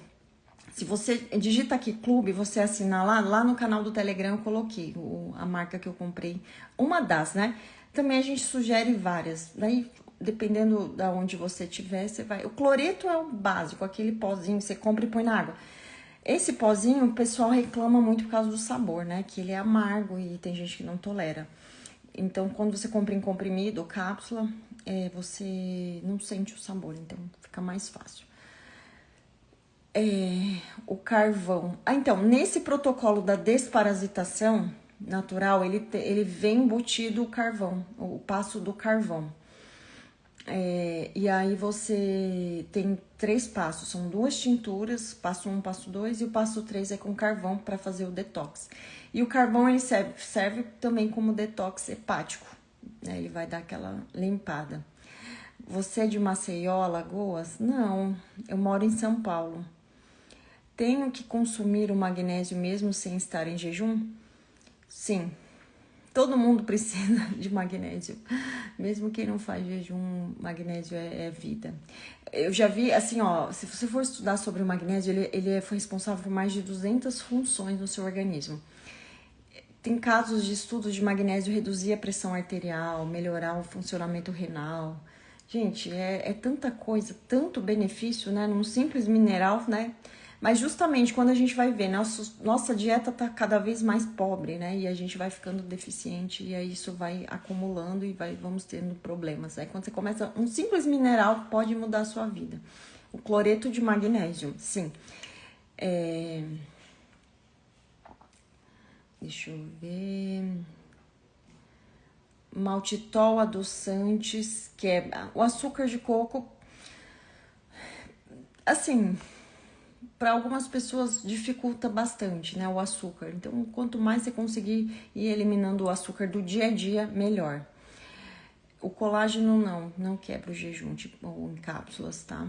Se você digita aqui clube, você assina lá no canal do Telegram eu coloquei a marca que eu comprei. Uma das, né? Também a gente sugere várias. Daí, dependendo da onde você tiver, você vai... O cloreto é o básico, aquele pozinho que você compra e põe na água. Esse pozinho, o pessoal reclama muito por causa do sabor, né? Que ele é amargo e tem gente que não tolera. Então, quando você compra em comprimido ou cápsula, você não sente o sabor, então fica mais fácil. O carvão. Então, nesse protocolo da desparasitação natural, ele vem embutido o carvão, o passo do carvão. E aí você tem 3 passos, são 2 tinturas, passo 1, passo 2, e o passo 3 é com carvão para fazer o detox. E o carvão ele serve também como detox hepático, né? Ele vai dar aquela limpada. Você é de Maceió, Alagoas? Não, eu moro em São Paulo. Tenho que consumir o magnésio mesmo sem estar em jejum? Sim, todo mundo precisa de magnésio. Mesmo quem não faz jejum, magnésio é vida. Eu já vi, assim, ó, se você for estudar sobre o magnésio, ele foi responsável por mais de 200 funções no seu organismo. Tem casos de estudos de magnésio reduzir a pressão arterial, melhorar o funcionamento renal. Gente, é tanta coisa, tanto benefício, né, num simples mineral, né? Mas justamente quando a gente vai ver, nossa dieta tá cada vez mais pobre, né? E a gente vai ficando deficiente e aí isso vai acumulando e vamos tendo problemas. Aí quando você começa, um simples mineral pode mudar a sua vida. O cloreto de magnésio, sim. Deixa eu ver. Maltitol, adoçantes, que é o açúcar de coco. Assim, para algumas pessoas dificulta bastante, né, o açúcar. Então, quanto mais você conseguir ir eliminando o açúcar do dia a dia, melhor. O colágeno não quebra o jejum, tipo, ou em cápsulas, tá?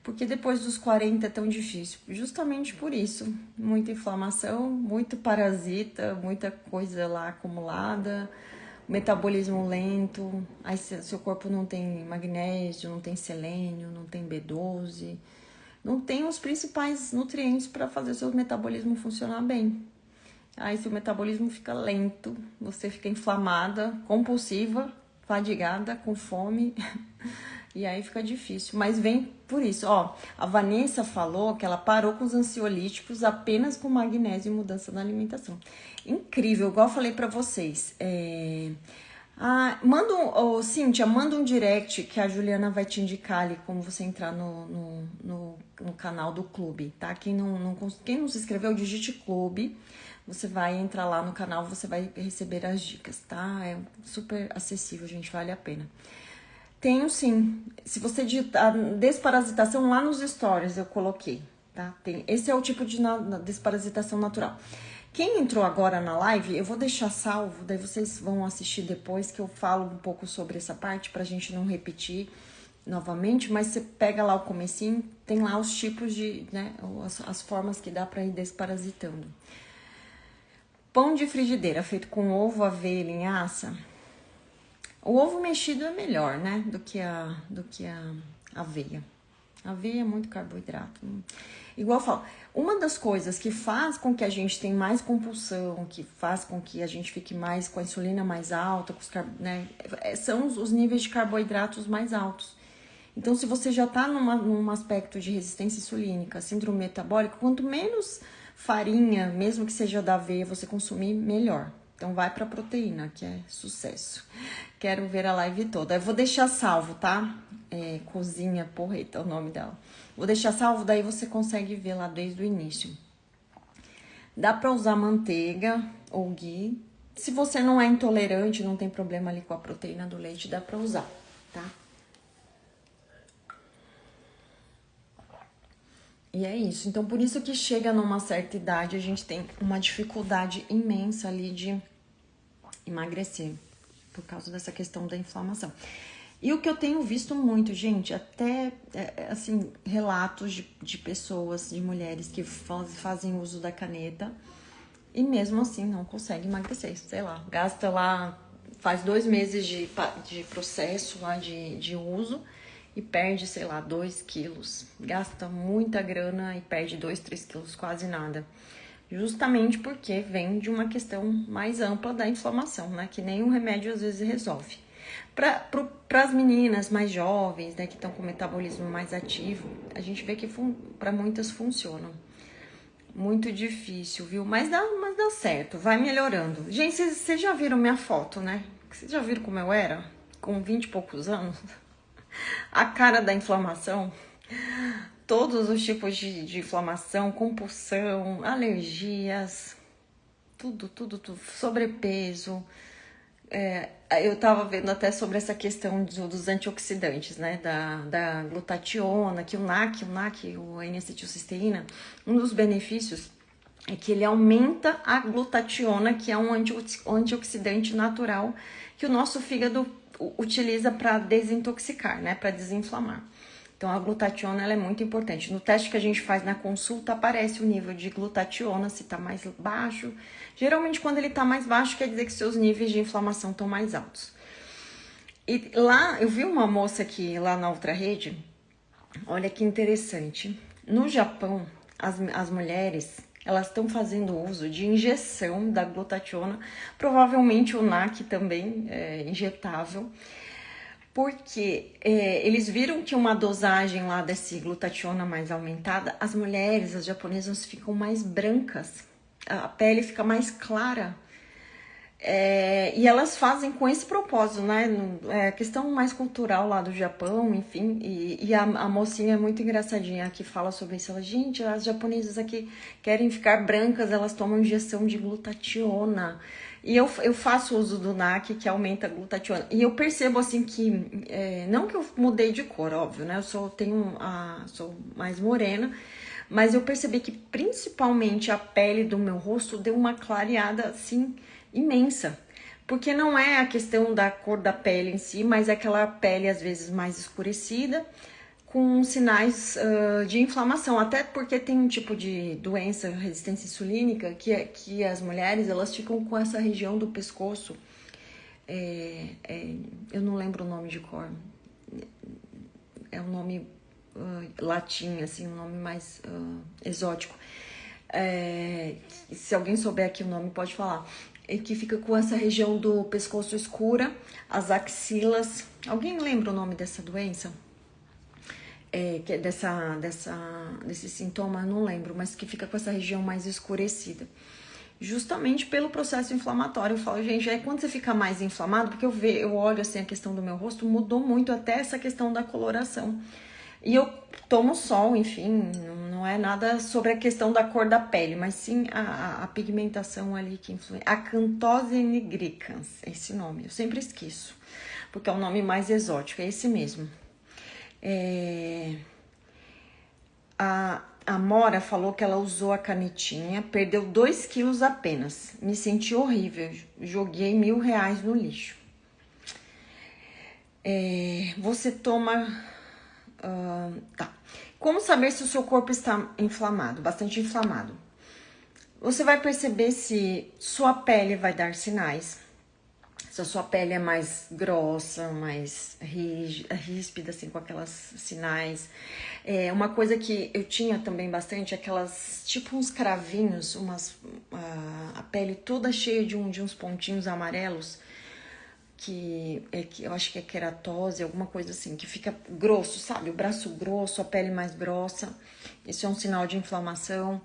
Porque depois dos 40 é tão difícil. Justamente por isso. Muita inflamação, muito parasita, muita coisa lá acumulada, metabolismo lento, aí seu corpo não tem magnésio, não tem selênio, não tem B12, não tem os principais nutrientes para fazer seu metabolismo funcionar bem. Aí seu metabolismo fica lento, você fica inflamada, compulsiva, fadigada, com fome, e aí fica difícil. Mas vem por isso, ó, a Vanessa falou que ela parou com os ansiolíticos apenas com magnésio e mudança na alimentação. Incrível, igual eu falei pra vocês. Cíntia, manda um direct que a Juliana vai te indicar ali como você entrar no canal do clube, tá? Quem não se inscreveu, digite clube você vai entrar lá no canal, você vai receber as dicas, tá? É super acessível, gente, vale a pena. Tenho sim. Se você digitar desparasitação lá nos stories, eu coloquei, tá? Esse é o tipo de desparasitação natural. Quem entrou agora na live, eu vou deixar salvo, daí vocês vão assistir depois que eu falo um pouco sobre essa parte pra gente não repetir novamente, mas você pega lá o comecinho, tem lá os tipos de, né, as formas que dá pra ir desparasitando. Pão de frigideira feito com ovo, aveia e linhaça. O ovo mexido é melhor, né, do que a aveia. A aveia é muito carboidrato. Igual eu falo, uma das coisas que faz com que a gente tenha mais compulsão, que faz com que a gente fique mais com a insulina mais alta, com né, são os níveis de carboidratos mais altos. Então, se você já tá num aspecto de resistência insulínica, síndrome metabólica, quanto menos farinha, mesmo que seja da aveia, você consumir, melhor. Então, vai pra proteína, que é sucesso. Quero ver a live toda. Eu vou deixar salvo, tá? Cozinha Porreta é o nome dela. Vou deixar salvo, daí você consegue ver lá desde o início. Dá pra usar manteiga ou ghee. Se você não é intolerante, não tem problema ali com a proteína do leite, dá pra usar, tá? E é isso. Então, por isso que chega numa certa idade, a gente tem uma dificuldade imensa ali de emagrecer, por causa dessa questão da inflamação. E o que eu tenho visto muito, gente, até, assim, relatos de pessoas, de mulheres que fazem uso da caneta e mesmo assim não consegue emagrecer, sei lá, gasta lá, faz 2 meses de processo lá de uso e perde, sei lá, 2 quilos. Gasta muita grana e perde 2, 3 quilos, quase nada. Justamente porque vem de uma questão mais ampla da inflamação, né? Que nem um remédio às vezes resolve. Para as meninas mais jovens, né, que estão com o metabolismo mais ativo, a gente vê que para muitas funcionam. Muito difícil, viu? Mas dá certo, vai melhorando. Gente, vocês já viram minha foto, né? Vocês já viram como eu era? Com 20 e poucos anos? A cara da inflamação, todos os tipos de inflamação, compulsão, alergias, tudo, sobrepeso. Eu tava vendo até sobre essa questão dos antioxidantes, né, da glutationa, que o NAC, o N-acetilcisteína, um dos benefícios é que ele aumenta a glutationa, que é um antioxidante natural que o nosso fígado utiliza para desintoxicar, né, para desinflamar. Então, a glutationa ela é muito importante. No teste que a gente faz na consulta, aparece o nível de glutationa, se está mais baixo. Geralmente, quando ele está mais baixo, quer dizer que seus níveis de inflamação estão mais altos. E lá, eu vi uma moça aqui, lá na outra rede, olha que interessante. No Japão, as mulheres, elas estão fazendo uso de injeção da glutationa, provavelmente o NAC também é injetável, porque eles viram que uma dosagem lá desse glutationa mais aumentada, as mulheres, as japonesas, ficam mais brancas, a pele fica mais clara. E elas fazem com esse propósito, né? É questão mais cultural lá do Japão, enfim. E a mocinha é muito engraçadinha que fala sobre isso. Ela, gente, as japonesas aqui querem ficar brancas, elas tomam injeção de glutationa. E eu faço uso do NAC, que aumenta a glutationa. E eu percebo, assim, que... não que eu mudei de cor, óbvio, né? Eu sou mais morena. Mas eu percebi que, principalmente, a pele do meu rosto deu uma clareada, assim, imensa. Porque não é a questão da cor da pele em si, mas é aquela pele, às vezes, mais escurecida, com sinais de inflamação, até porque tem um tipo de doença, resistência insulínica, que as mulheres, elas ficam com essa região do pescoço, eu não lembro o nome de cor, é um nome latim, assim, um nome mais exótico, se alguém souber aqui o nome pode falar, que fica com essa região do pescoço escura, as axilas, alguém lembra o nome dessa doença? Que é desse sintoma, não lembro, mas que fica com essa região mais escurecida. Justamente pelo processo inflamatório. Eu falo, gente, aí quando você fica mais inflamado, porque eu olho assim, a questão do meu rosto mudou muito, até essa questão da coloração. E eu tomo sol, enfim, Não é nada sobre a questão da cor da pele, mas sim a pigmentação ali que influi. Acantose nigricans, esse nome, eu sempre esqueço, porque é o nome mais exótico, é esse mesmo. A Mora falou que ela usou a canetinha, perdeu 2 quilos apenas. Me senti horrível, joguei R$ 1.000 no lixo. Você toma... tá. Como saber se o seu corpo está inflamado, bastante inflamado? Você vai perceber se sua pele vai dar sinais. Se a sua pele é mais grossa, mais ríspida, assim, com aquelas sinais. Uma coisa que eu tinha também bastante, aquelas, tipo uns cravinhos, a pele toda cheia de uns pontinhos amarelos, que eu acho que é queratose, alguma coisa assim, que fica grosso, sabe? O braço grosso, a pele mais grossa. Isso é um sinal de inflamação.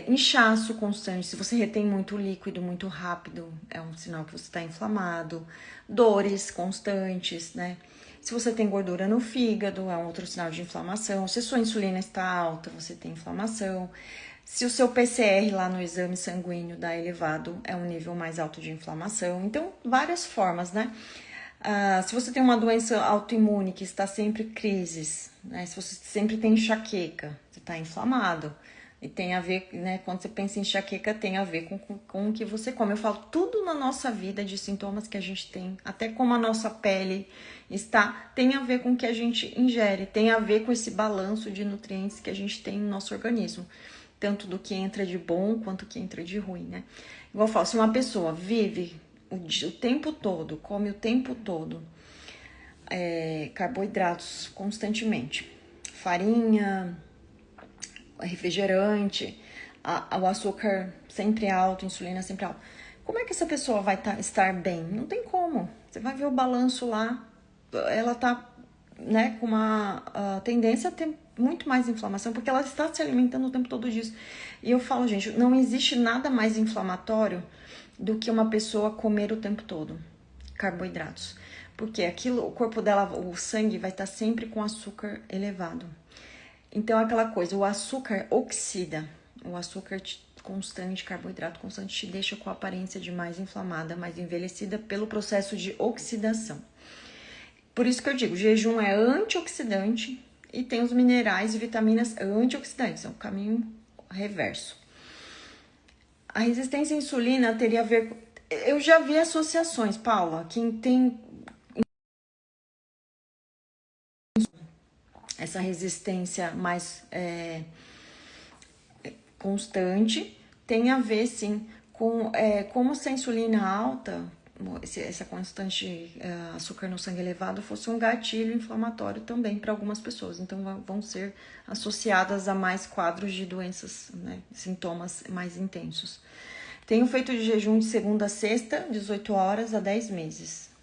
Inchaço constante, se você retém muito líquido muito rápido, é um sinal que você está inflamado. Dores constantes, né? Se você tem gordura no fígado, é um outro sinal de inflamação. Se a sua insulina está alta, você tem inflamação. Se o seu PCR lá no exame sanguíneo dá elevado, é um nível mais alto de inflamação. Então, várias formas, né? Se você tem uma doença autoimune que está sempre em crises, né? Se você sempre tem enxaqueca, você está inflamado. E tem a ver, né? Quando você pensa em enxaqueca, tem a ver com o que você come. Eu falo tudo na nossa vida de sintomas que a gente tem, até como a nossa pele está, tem a ver com o que a gente ingere, tem a ver com esse balanço de nutrientes que a gente tem no nosso organismo. Tanto do que entra de bom quanto do que entra de ruim, né? Igual eu falo, se uma pessoa vive o tempo todo, come o tempo todo, carboidratos constantemente, farinha, refrigerante, o açúcar sempre alto, insulina sempre alta. Como é que essa pessoa vai estar bem? Não tem como. Você vai ver o balanço lá, ela tá, né, com uma tendência a ter muito mais inflamação, porque ela está se alimentando o tempo todo disso. E eu falo, gente, não existe nada mais inflamatório do que uma pessoa comer o tempo todo carboidratos. Porque aquilo, o corpo dela, o sangue vai estar sempre com açúcar elevado. Então, aquela coisa, o açúcar oxida, o açúcar constante, carboidrato constante, te deixa com a aparência de mais inflamada, mais envelhecida pelo processo de oxidação. Por isso que eu digo, o jejum é antioxidante e tem os minerais e vitaminas antioxidantes, é o caminho reverso. A resistência à insulina teria a ver com... Eu já vi associações, Paula, quem tem essa resistência mais constante, tem a ver, sim, com como se a insulina alta, essa constante açúcar no sangue elevado, fosse um gatilho inflamatório também para algumas pessoas. Então, vão ser associadas a mais quadros de doenças, né, sintomas mais intensos. Tenho feito de jejum de segunda a sexta, 18 horas a 10 meses.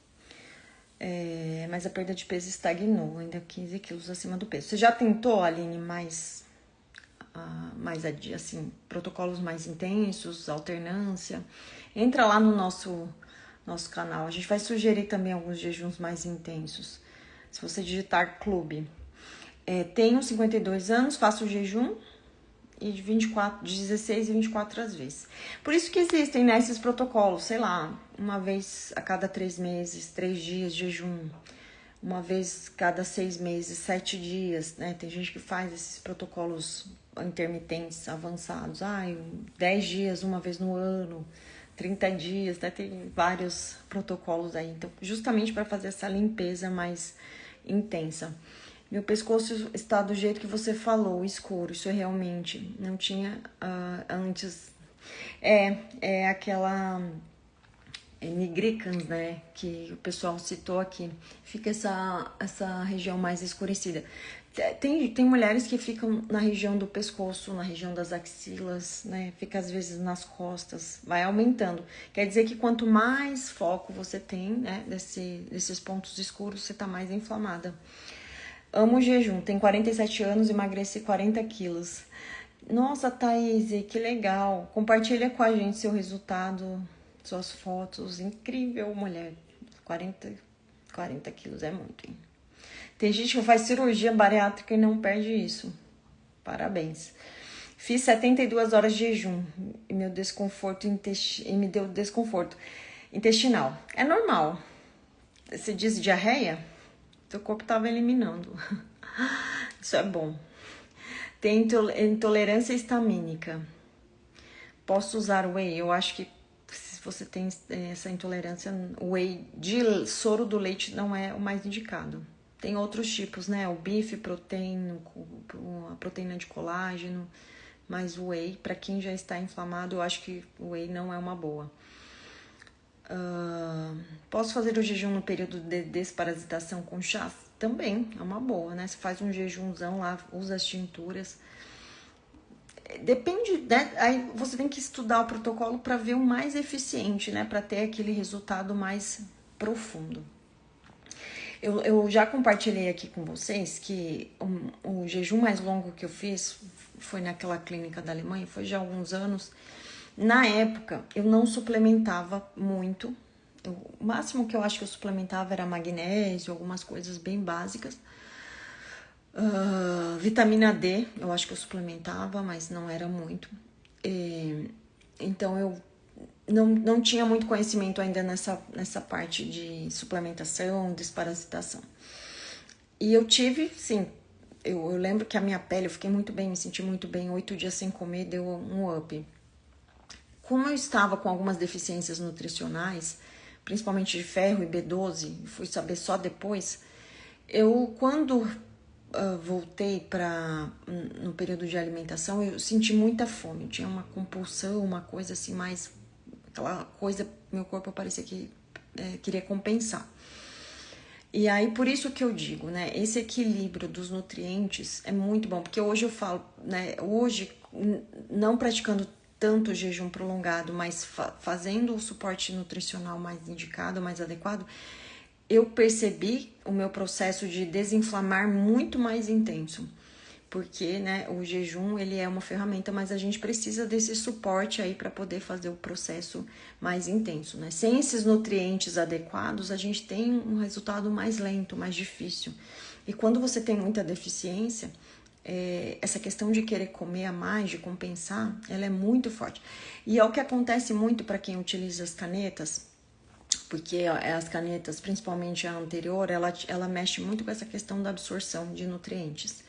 Mas a perda de peso estagnou, ainda 15 quilos acima do peso. Você já tentou, Aline, mais assim, protocolos mais intensos, alternância? Entra lá no nosso canal. A gente vai sugerir também alguns jejuns mais intensos. Se você digitar clube. Tenho 52 anos, faço jejum e de 16 e 24 às vezes. Por isso que existem, né, esses protocolos, sei lá, uma vez a cada 3 meses, 3 dias de jejum, uma vez cada 6 meses, 7 dias, né? Tem gente que faz esses protocolos intermitentes avançados, 10 dias uma vez no ano, 30 dias, né? Tem vários protocolos aí, então, justamente para fazer essa limpeza mais intensa. Meu pescoço está do jeito que você falou, escuro. Isso realmente não tinha antes. Aquela nigricans, né? Que o pessoal citou aqui. Fica essa região mais escurecida. Tem mulheres que ficam na região do pescoço, na região das axilas, né? Fica às vezes nas costas, vai aumentando. Quer dizer que quanto mais foco você tem, né? Desses pontos escuros, você tá mais inflamada. Amo o jejum, tenho 47 anos, emagreci 40 quilos. Nossa, Thaís, que legal. Compartilha com a gente seu resultado, suas fotos. Incrível, mulher. 40 quilos é muito, hein? Tem gente que faz cirurgia bariátrica e não perde isso. Parabéns. Fiz 72 horas de jejum e meu desconforto e me deu desconforto intestinal. É normal. Você diz diarreia? Teu corpo estava eliminando. Isso é bom. Tem intolerância histamínica. Posso usar whey? Eu acho que se você tem essa intolerância, o whey de soro do leite não é o mais indicado. Tem outros tipos, né? O bife proteína, a proteína de colágeno, mas o whey, para quem já está inflamado, eu acho que o whey não é uma boa. Posso fazer o jejum no período de desparasitação com chá? Também é uma boa, né? Você faz um jejumzão lá, usa as tinturas. Depende, né? Aí você tem que estudar o protocolo para ver o mais eficiente, né? Para ter aquele resultado mais profundo. Eu já compartilhei aqui com vocês que o jejum mais longo que eu fiz foi naquela clínica da Alemanha, foi já há alguns anos. Na época, eu não suplementava muito. O máximo que eu acho que eu suplementava era magnésio, algumas coisas bem básicas. Vitamina D, eu acho que eu suplementava, mas não era muito. Então, eu não tinha muito conhecimento ainda nessa parte de suplementação, desparasitação. E eu tive, sim, eu lembro que a minha pele, eu fiquei muito bem, me senti muito bem, 8 dias sem comer, deu um up. Como eu estava com algumas deficiências nutricionais, principalmente de ferro e B12, fui saber só depois, eu quando voltei no período de alimentação, eu senti muita fome, tinha uma compulsão, uma coisa assim mais, aquela coisa, meu corpo parecia que queria compensar. E aí, por isso que eu digo, né, esse equilíbrio dos nutrientes é muito bom, porque hoje eu falo, né, hoje, não praticando tanto jejum prolongado, mas fazendo o suporte nutricional mais indicado, mais adequado, eu percebi o meu processo de desinflamar muito mais intenso. Porque, né, o jejum, ele é uma ferramenta, mas a gente precisa desse suporte aí para poder fazer o processo mais intenso, né? Sem esses nutrientes adequados, a gente tem um resultado mais lento, mais difícil. E quando você tem muita deficiência, essa questão de querer comer a mais, de compensar, ela é muito forte. E é o que acontece muito para quem utiliza as canetas, porque as canetas, principalmente a anterior, ela mexe muito com essa questão da absorção de nutrientes.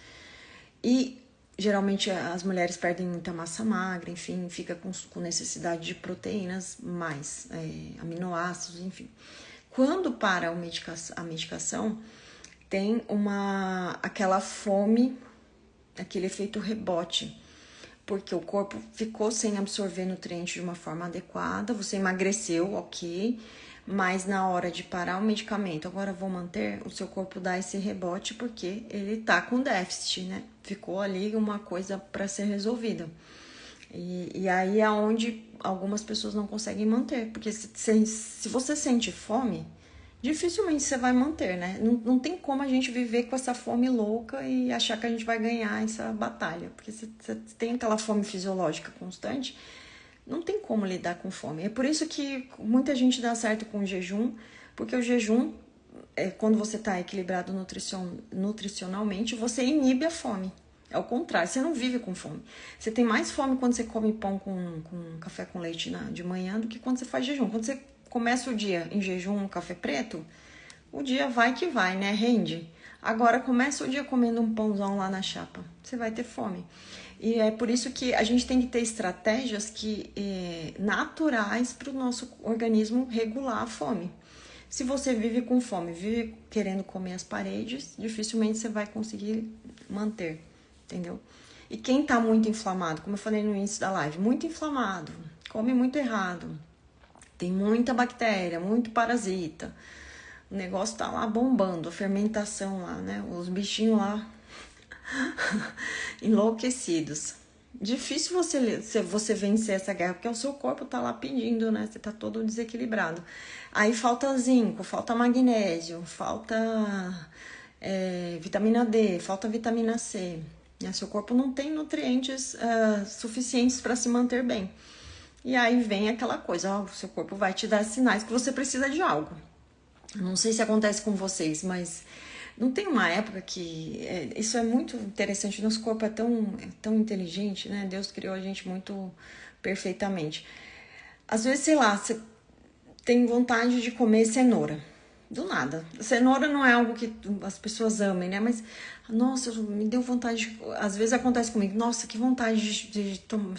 E geralmente as mulheres perdem muita massa magra, enfim, fica com necessidade de proteínas mais, aminoácidos, enfim. Quando para a medicação, tem aquela fome, aquele efeito rebote, porque o corpo ficou sem absorver nutrientes de uma forma adequada, você emagreceu, ok, mas na hora de parar o medicamento, agora vou manter, o seu corpo dá esse rebote porque ele tá com déficit, né? Ficou ali uma coisa para ser resolvida. E aí é onde algumas pessoas não conseguem manter, porque se você sente fome, dificilmente você vai manter, né? Não tem como a gente viver com essa fome louca e achar que a gente vai ganhar essa batalha, porque você tem aquela fome fisiológica constante, não tem como lidar com fome. É por isso que muita gente dá certo com o jejum, porque o jejum, quando você está equilibrado nutricionalmente, você inibe a fome. É o contrário, você não vive com fome. Você tem mais fome quando você come pão com café com leite de manhã do que quando você faz jejum. Quando você começa o dia em jejum, café preto, o dia vai que vai, né? Rende. Agora começa o dia comendo um pãozão lá na chapa. Você vai ter fome. E é por isso que a gente tem que ter estratégias naturais para o nosso organismo regular a fome. Se você vive com fome, vive querendo comer as paredes, dificilmente você vai conseguir manter, entendeu? E quem tá muito inflamado, como eu falei no início da live, muito inflamado, come muito errado, tem muita bactéria, muito parasita, o negócio tá lá bombando, a fermentação lá, né? Os bichinhos lá enlouquecidos. Difícil você vencer essa guerra, porque o seu corpo tá lá pedindo, né? Você tá todo desequilibrado. Aí falta zinco, falta magnésio, falta vitamina D, falta vitamina C. Seu corpo não tem nutrientes suficientes para se manter bem. E aí vem aquela coisa, o seu corpo vai te dar sinais que você precisa de algo. Não sei se acontece com vocês, mas Não tem uma época que... isso é muito interessante, nosso corpo é tão inteligente, né? Deus criou a gente muito perfeitamente. Às vezes, sei lá, você tem vontade de comer cenoura. Do nada. Cenoura não é algo que as pessoas amem, né? Mas, nossa, me deu vontade de... Às vezes acontece comigo, nossa, que vontade de tomar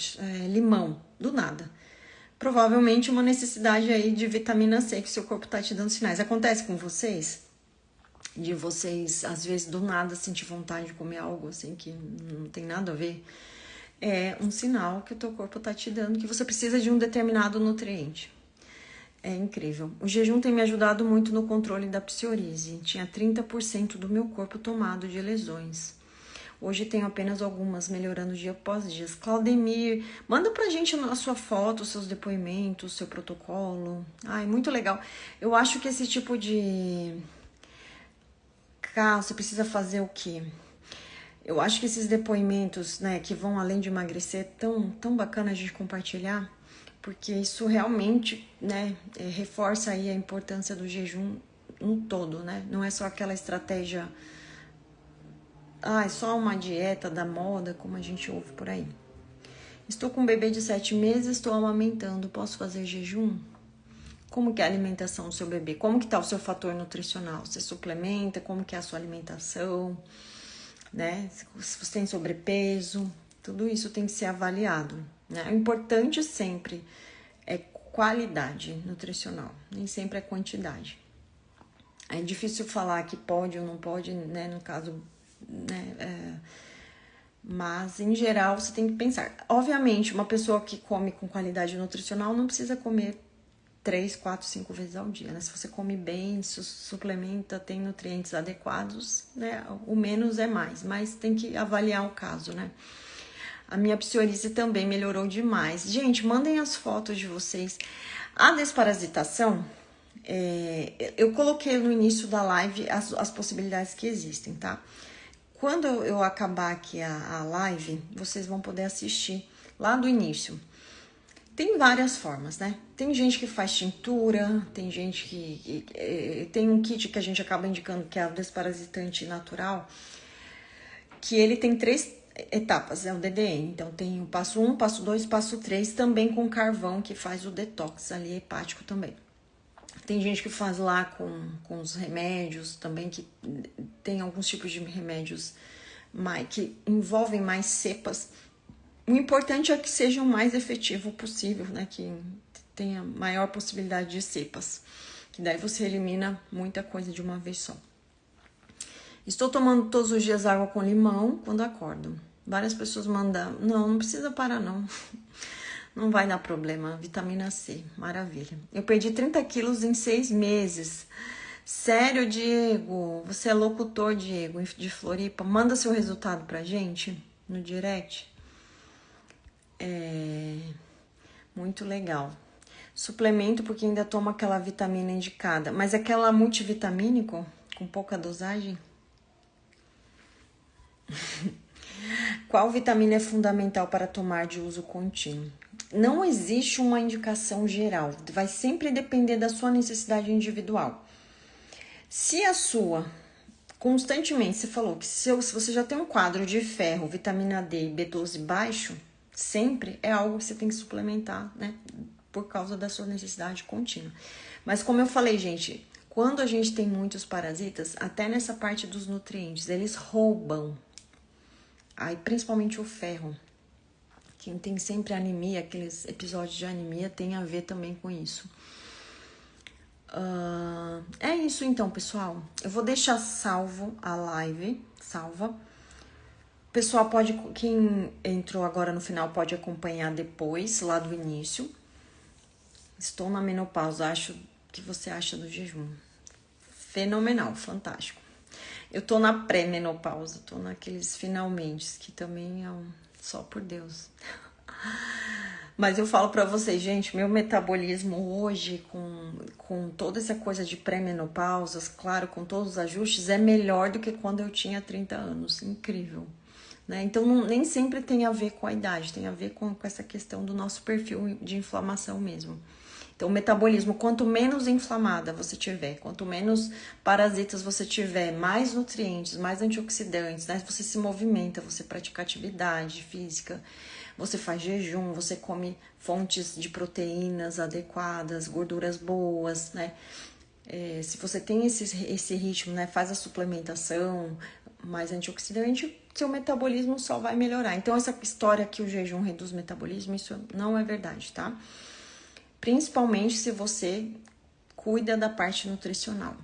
limão. Do nada. Provavelmente uma necessidade aí de vitamina C que o seu corpo tá te dando sinais. Acontece com vocês? De vocês, às vezes, do nada sentir vontade de comer algo assim que não tem nada a ver? É um sinal que o teu corpo tá te dando que você precisa de um determinado nutriente. É incrível. O jejum tem me ajudado muito no controle da psoríase. Tinha 30% do meu corpo tomado de lesões. Hoje tenho apenas algumas, melhorando dia após dia. Claudemir, manda pra gente a sua foto, os seus depoimentos, o seu protocolo. Ai, muito legal. Eu acho que esse tipo de... você precisa fazer o quê? Eu acho que esses depoimentos, né, que vão além de emagrecer, tão bacana a gente compartilhar, porque isso realmente, né, reforça aí a importância do jejum no todo, né? Não é só aquela estratégia, é só uma dieta da moda, como a gente ouve por aí. Estou com um bebê de 7 meses, estou amamentando, posso fazer jejum? Como que é a alimentação do seu bebê? Como que tá o seu fator nutricional? Você suplementa? Como que é a sua alimentação? Né? Se você tem sobrepeso, tudo isso tem que ser avaliado, né? O importante sempre é qualidade nutricional, nem sempre é quantidade. É difícil falar que pode ou não pode, né? No caso, né? Mas em geral você tem que pensar. Obviamente, uma pessoa que come com qualidade nutricional não precisa comer 3, 4, 5 vezes ao dia, né? Se você come bem, suplementa, tem nutrientes adequados, né? O menos é mais, mas tem que avaliar o caso, né? A minha psoríase também melhorou demais. Gente, mandem as fotos de vocês. A desparasitação, eu coloquei no início da live as possibilidades que existem, tá? Quando eu acabar aqui a live, vocês vão poder assistir lá do início. Tem várias formas, né? Tem gente que faz tintura, tem gente que tem um kit que a gente acaba indicando que é o desparasitante natural, que ele tem 3 etapas, é o DDM. Então tem o passo 1, passo 2, passo 3, também com carvão, que faz o detox ali hepático também. Tem gente que faz lá com os remédios também, que tem alguns tipos de remédios que envolvem mais cepas. O importante é que seja o mais efetivo possível, né? Que tenha maior possibilidade de cepas. Que daí você elimina muita coisa de uma vez só. Estou tomando todos os dias água com limão quando acordo. Várias pessoas mandam, não precisa parar não. Não vai dar problema, vitamina C, maravilha. Eu perdi 30 quilos em 6 meses. Sério, Diego? Você é locutor, Diego, de Floripa? Manda seu resultado pra gente no direct. Muito legal. Suplemento porque ainda tomo aquela vitamina indicada. Mas aquela multivitamínico, com pouca dosagem? Qual vitamina é fundamental para tomar de uso contínuo? Não existe uma indicação geral. Vai sempre depender da sua necessidade individual. Se a sua... Constantemente, você falou que se você já tem um quadro de ferro, vitamina D e B12 baixo... Sempre é algo que você tem que suplementar, né? Por causa da sua necessidade contínua. Mas como eu falei, gente, quando a gente tem muitos parasitas, até nessa parte dos nutrientes, eles roubam. Aí, principalmente o ferro. Quem tem sempre anemia, aqueles episódios de anemia, tem a ver também com isso. É isso então, pessoal. Eu vou deixar salvo a live, salva. Pessoal, quem entrou agora no final pode acompanhar depois, lá do início. Estou na menopausa, acho que você acha do jejum. Fenomenal, fantástico. Eu tô na pré-menopausa, tô naqueles finalmente, que também é só por Deus. Mas eu falo pra vocês, gente, meu metabolismo hoje, com toda essa coisa de pré-menopausas, claro, com todos os ajustes, é melhor do que quando eu tinha 30 anos. Incrível. Né? Então, nem sempre tem a ver com a idade, tem a ver com essa questão do nosso perfil de inflamação mesmo. Então, o metabolismo, quanto menos inflamada você tiver, quanto menos parasitas você tiver, mais nutrientes, mais antioxidantes, né? Você se movimenta, você pratica atividade física, você faz jejum, você come fontes de proteínas adequadas, gorduras boas, né? Se você tem esse ritmo, né? Faz a suplementação mais antioxidante, seu metabolismo só vai melhorar. Então, essa história que o jejum reduz o metabolismo, isso não é verdade, tá? Principalmente se você cuida da parte nutricional.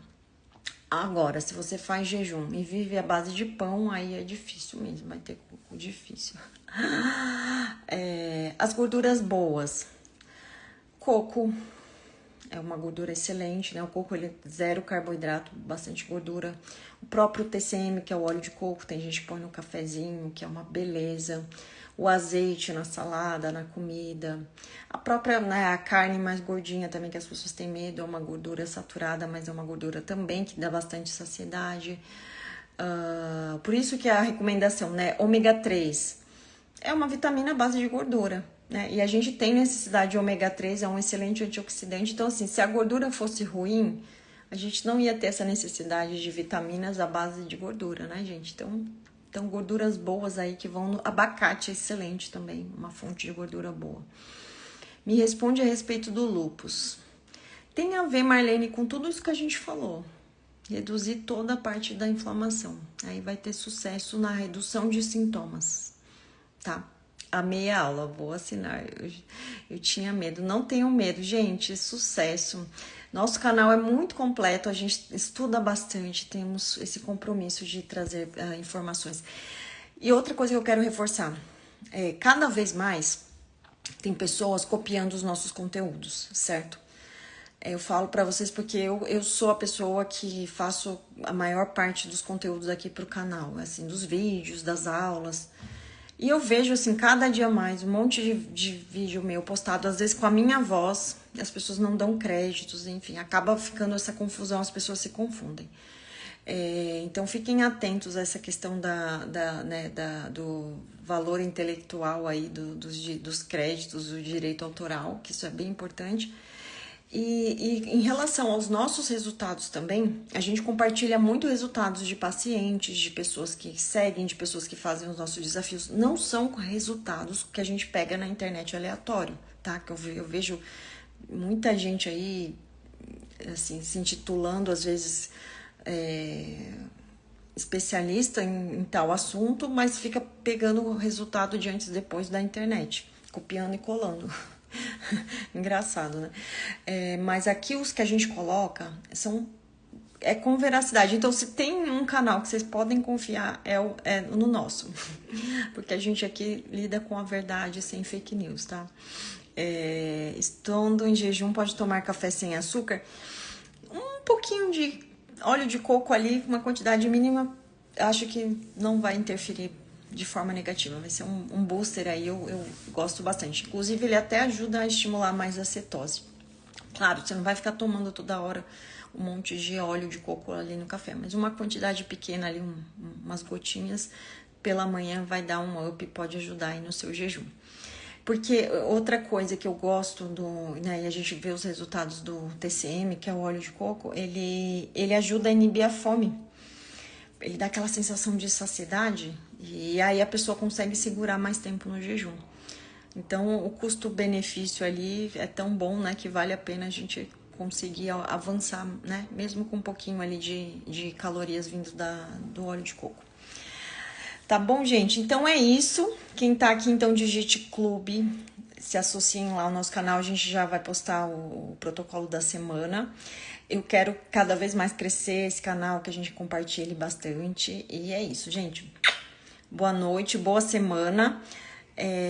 Agora, se você faz jejum e vive à base de pão, aí é difícil mesmo, vai ter coco difícil. As gorduras boas. Coco é uma gordura excelente, né? O coco, ele é zero carboidrato, bastante gordura. O próprio TCM, que é o óleo de coco, tem gente que põe no cafezinho, que é uma beleza. O azeite na salada, na comida. A própria, né, a carne mais gordinha também, que as pessoas têm medo, é uma gordura saturada, mas é uma gordura também que dá bastante saciedade. Por isso que a recomendação, né, ômega 3 é uma vitamina à base de gordura, né? E a gente tem necessidade de ômega 3, é um excelente antioxidante. Então, assim, se a gordura fosse ruim, a gente não ia ter essa necessidade de vitaminas à base de gordura, né, gente? Então, gorduras boas aí que vão no abacate, é excelente também, uma fonte de gordura boa. Me responde a respeito do lúpus. Tem a ver, Marlene, com tudo isso que a gente falou. Reduzir toda a parte da inflamação. Aí vai ter sucesso na redução de sintomas, tá? Amei a aula, vou assinar. Eu tinha medo, não tenho medo, gente, sucesso. Nosso canal é muito completo, a gente estuda bastante, temos esse compromisso de trazer informações. E outra coisa que eu quero reforçar, cada vez mais tem pessoas copiando os nossos conteúdos, certo? Eu falo pra vocês porque eu sou a pessoa que faço a maior parte dos conteúdos aqui pro canal, assim, dos vídeos, das aulas. E eu vejo, assim, cada dia mais, um monte de vídeo meu postado, às vezes com a minha voz, e as pessoas não dão créditos, enfim, acaba ficando essa confusão, as pessoas se confundem. Então, fiquem atentos a essa questão do valor intelectual aí, dos créditos, do direito autoral, que isso é bem importante. E em relação aos nossos resultados também, a gente compartilha muito resultados de pacientes, de pessoas que seguem, de pessoas que fazem os nossos desafios. Não são resultados que a gente pega na internet aleatório, tá? Que eu vejo muita gente aí, assim, se intitulando, às vezes, especialista em tal assunto, mas fica pegando o resultado de antes e depois da internet, copiando e colando. Engraçado, né? Mas aqui os que a gente coloca é com veracidade. Então, se tem um canal que vocês podem confiar, é no nosso. Porque a gente aqui lida com a verdade sem fake news, tá? Estando em jejum, pode tomar café sem açúcar. Um pouquinho de óleo de coco ali, uma quantidade mínima, acho que não vai interferir de forma negativa, vai ser um booster aí, eu gosto bastante. Inclusive, ele até ajuda a estimular mais a cetose. Claro, você não vai ficar tomando toda hora um monte de óleo de coco ali no café, mas uma quantidade pequena ali, umas gotinhas pela manhã vai dar um up, pode ajudar aí no seu jejum. Porque outra coisa que eu gosto né, e a gente vê os resultados do TCM, que é o óleo de coco, ele ajuda a inibir a fome. Ele dá aquela sensação de saciedade e aí a pessoa consegue segurar mais tempo no jejum. Então, o custo-benefício ali é tão bom, né, que vale a pena a gente conseguir avançar, né, mesmo com um pouquinho ali de calorias vindo do óleo de coco. Tá bom, gente? Então é isso. Quem tá aqui, então, digite clube, se associem lá ao nosso canal, a gente já vai postar o protocolo da semana. Eu quero cada vez mais crescer esse canal, que a gente compartilhe bastante. E é isso, gente. Boa noite, boa semana.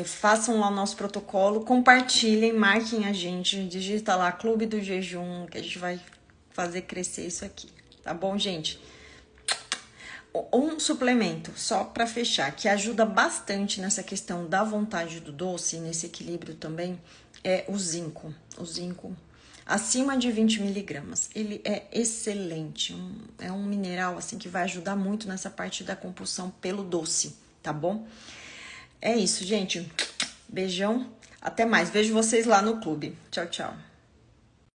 Façam lá o nosso protocolo, compartilhem, marquem a gente, digita lá Clube do Jejum, que a gente vai fazer crescer isso aqui. Tá bom, gente? Um suplemento, só para fechar, que ajuda bastante nessa questão da vontade do doce, nesse equilíbrio também, é o zinco. O zinco acima de 20 miligramas. Ele é excelente, é um mineral assim que vai ajudar muito nessa parte da compulsão pelo doce, tá bom? É isso, gente. Beijão, até mais. Vejo vocês lá no clube. Tchau, tchau.